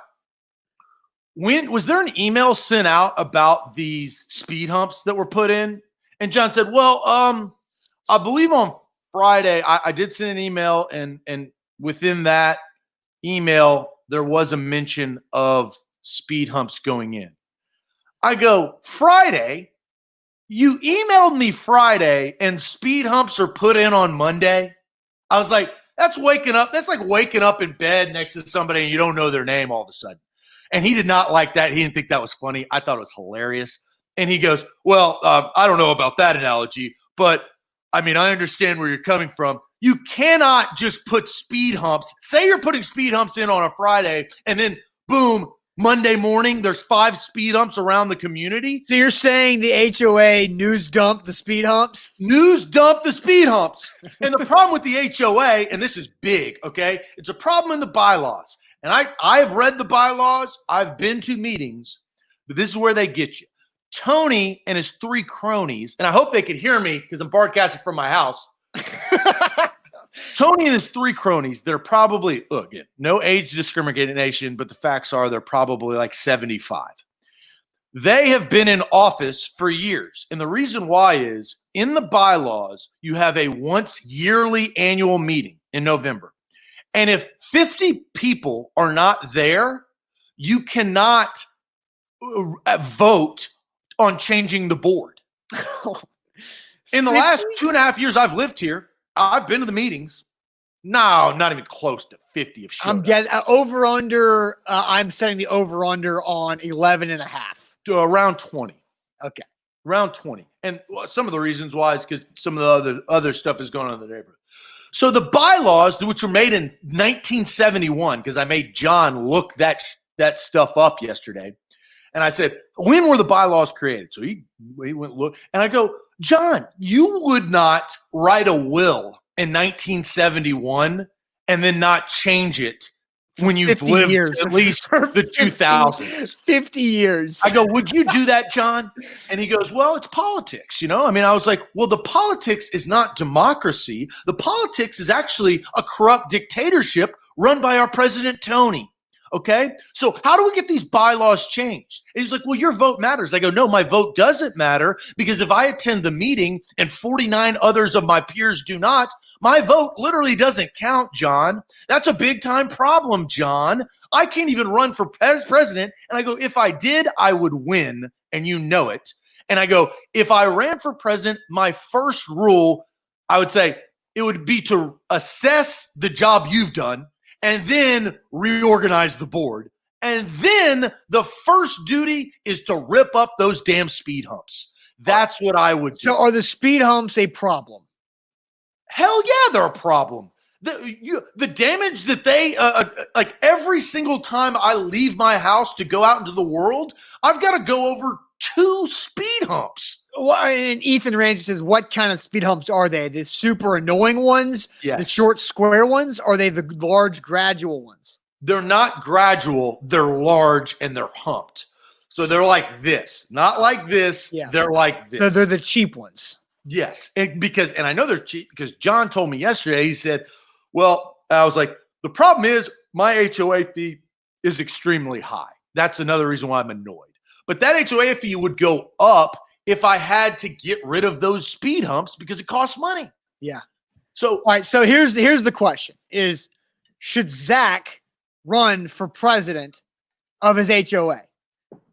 when was there an email sent out about these speed humps that were put in? And John said, well, I believe on Friday, I did send an email, and within that email, there was a mention of speed humps going in. I go, Friday? You emailed me Friday, and speed humps are put in on Monday? I was like, that's waking up. That's like waking up in bed next to somebody and you don't know their name all of a sudden. And he did not like that. He didn't think that was funny. I thought it was hilarious. And he goes, well, I don't know about that analogy, but I mean, I understand where you're coming from. You cannot just put speed humps. Say you're putting speed humps in on a Friday and then boom, Monday morning, there's 5 speed humps around the community. So you're saying the HOA news dumped the speed humps? News dump the speed humps. And the problem with the HOA, and this is big, okay? It's a problem in the bylaws. And I've read the bylaws. I've been to meetings, but this is where they get you. Tony and his 3 cronies, and I hope they can hear me because I'm broadcasting from my house. Tony and his 3 cronies, they're probably, look, no age discrimination, but the facts are they're probably like 75. They have been in office for years. And the reason why is in the bylaws, you have a once yearly annual meeting in November. And if 50 people are not there, you cannot vote on changing the board. In the last 2.5 years I've lived here, I've been to the meetings. No, not even close to 50 of showed I'm guessing over under. I'm setting the over under on 11.5 to around 20. Okay, around 20. And some of the reasons why is because some of the other stuff is going on in the neighborhood. So the bylaws, which were made in 1971, because I made John look that stuff up yesterday, and I said, when were the bylaws created? So he went look, and I go, John, you would not write a will in 1971 and then not change it when you've lived years. at least the 2000s. 50 years. I go, would you do that, John? And he goes, well, it's politics, you know? I mean, I was like, well, the politics is not democracy. The politics is actually a corrupt dictatorship run by our president, Tony. Okay, so how do we get these bylaws changed? And he's like, well, your vote matters. I go, no, my vote doesn't matter because if I attend the meeting and 49 others of my peers do not, my vote literally doesn't count, John. That's a big time problem, John. I can't even run for president. And I go, if I did, I would win, and you know it. And I go, if I ran for president, my first rule, I would say it would be to assess the job you've done, and then reorganize the board. And then the first duty is to rip up those damn speed humps. That's what I would do. So are the speed humps a problem? Hell yeah, they're a problem. The damage that they, like every single time I leave my house to go out into the world, I've got to go over 2 speed humps. Well, and Ethan Range says, what kind of speed humps are they? The super annoying ones? Yes. The short square ones? Or are they the large gradual ones? They're not gradual. They're large and they're humped. So they're like this, not like this. Yeah. They're like this. So they're the cheap ones. Yes. And I know they're cheap because John told me yesterday, he said, well, I was like, the problem is my HOA fee is extremely high. That's another reason why I'm annoyed. But that HOA fee would go up if I had to get rid of those speed humps because it costs money. Yeah. So, all right. So here's the question is, should Zach run for president of his HOA?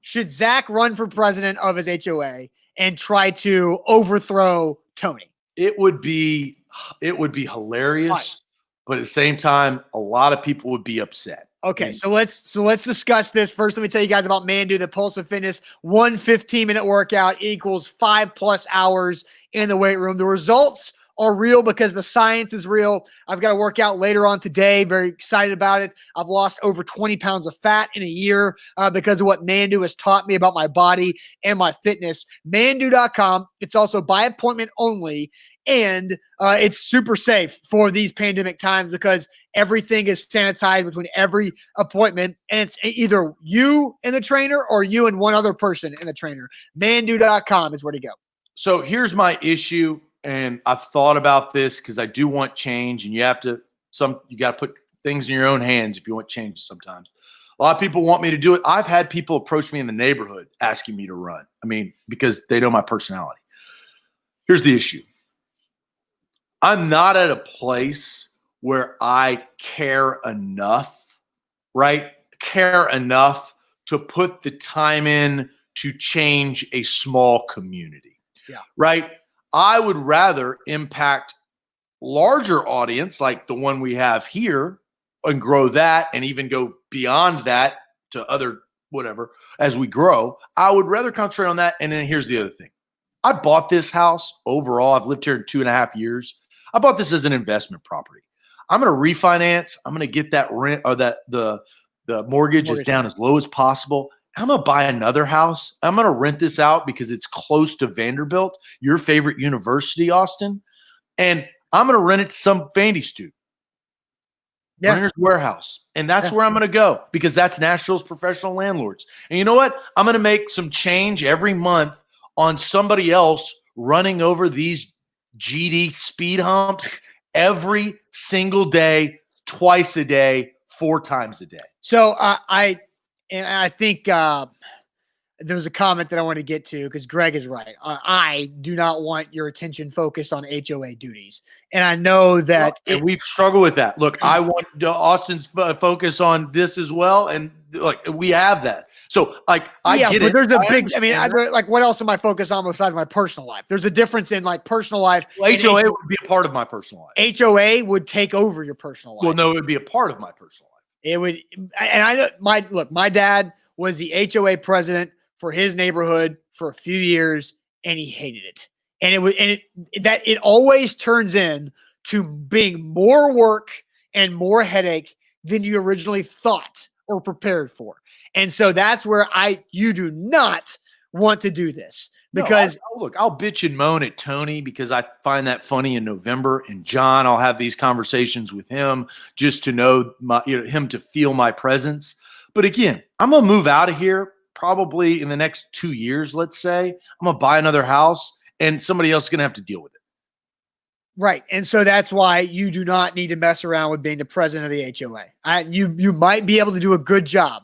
Should Zach run for president of his HOA and try to overthrow Tony? It would be hilarious, but at the same time, a lot of people would be upset. Okay, so let's discuss this. First, let me tell you guys about Mandu, the Pulse of Fitness. 1 15-minute workout equals 5+ hours in the weight room. The results are real because the science is real. I've got a workout later on today. Very excited about it. I've lost over 20 pounds of fat in a year because of what Mandu has taught me about my body and my fitness. Mandu.com. It's also by appointment only. And it's super safe for these pandemic times because everything is sanitized between every appointment. And it's either you and the trainer or you and one other person and the trainer. Mandu.com is where to go. So here's my issue. And I've thought about this because I do want change, and you got to put things in your own hands if you want change sometimes. A lot of people want me to do it. I've had people approach me in the neighborhood asking me to run. I mean, because they know my personality. Here's the issue. I'm not at a place where I care enough, right? Care enough to put the time in to change a small community. Yeah. Right? I would rather impact larger audience like the one we have here and grow that and even go beyond that to other whatever as we grow. I would rather concentrate on that. And then here's the other thing. I bought this house overall. I've lived here in 2.5 years. I bought this as an investment property. I'm going to refinance. I'm going to get that rent or that the mortgage is down as low as possible. I'm going to buy another house. I'm going to rent this out because it's close to Vanderbilt, your favorite university, Austin. And I'm going to rent it to some Vandy student. Yeah. Renter's Warehouse. And that's where I'm going to go because that's Nashville's professional landlords. And you know what? I'm going to make some change every month on somebody else running over these GD speed humps every single day, twice a day, 4 times a day. So I think there was a comment that I want to get to because Greg is right. I do not want your attention focused on HOA duties. And I know that we've struggled with that. Look, I want Austin's focus on this as well. And look, we have that. So like, I get it. But there's a big, like what else am I focused on besides my personal life? There's a difference in like personal life. Well, HOA would be a part of my personal life. HOA would take over your personal life. Well, no, it would be a part of my personal life. It would. And I know my dad was the HOA president for his neighborhood for a few years, and he hated it. And it always turns in to being more work and more headache than you originally thought or prepared for. And so that's where you do not want to do this because I'll bitch and moan at Tony because I find that funny in November, and John, I'll have these conversations with him just to know him to feel my presence. But again, I'm going to move out of here probably in the next 2 years, let's say. I'm going to buy another house and somebody else is going to have to deal with it. Right. And so that's why you do not need to mess around with being the president of the HOA. You might be able to do a good job,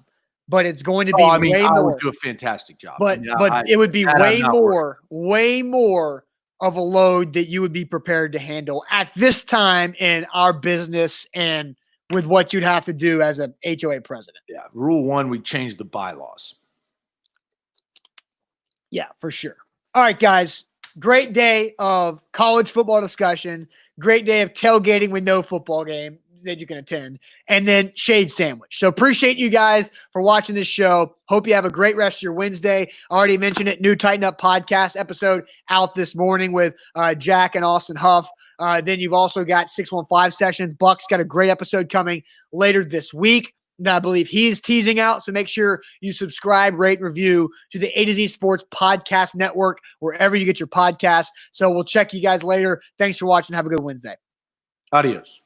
but it's going to be way more. I would do a fantastic job. But it would be way more of a load that you would be prepared to handle at this time in our business and with what you'd have to do as a HOA president. Yeah. Rule 1, we changed the bylaws. Yeah, for sure. All right, guys. Great day of college football discussion. Great day of tailgating with no football game that you can attend. And then shade sandwich. So appreciate you guys for watching this show. Hope you have a great rest of your Wednesday. I already mentioned it. New Tighten Up podcast episode out this morning with Jack and Austin Huff. Then you've also got 615 Sessions. Buck's got a great episode coming later this week that I believe he's teasing out. So make sure you subscribe, rate, review to the A to Z Sports Podcast Network, wherever you get your podcasts. So we'll check you guys later. Thanks for watching. Have a good Wednesday. Adios.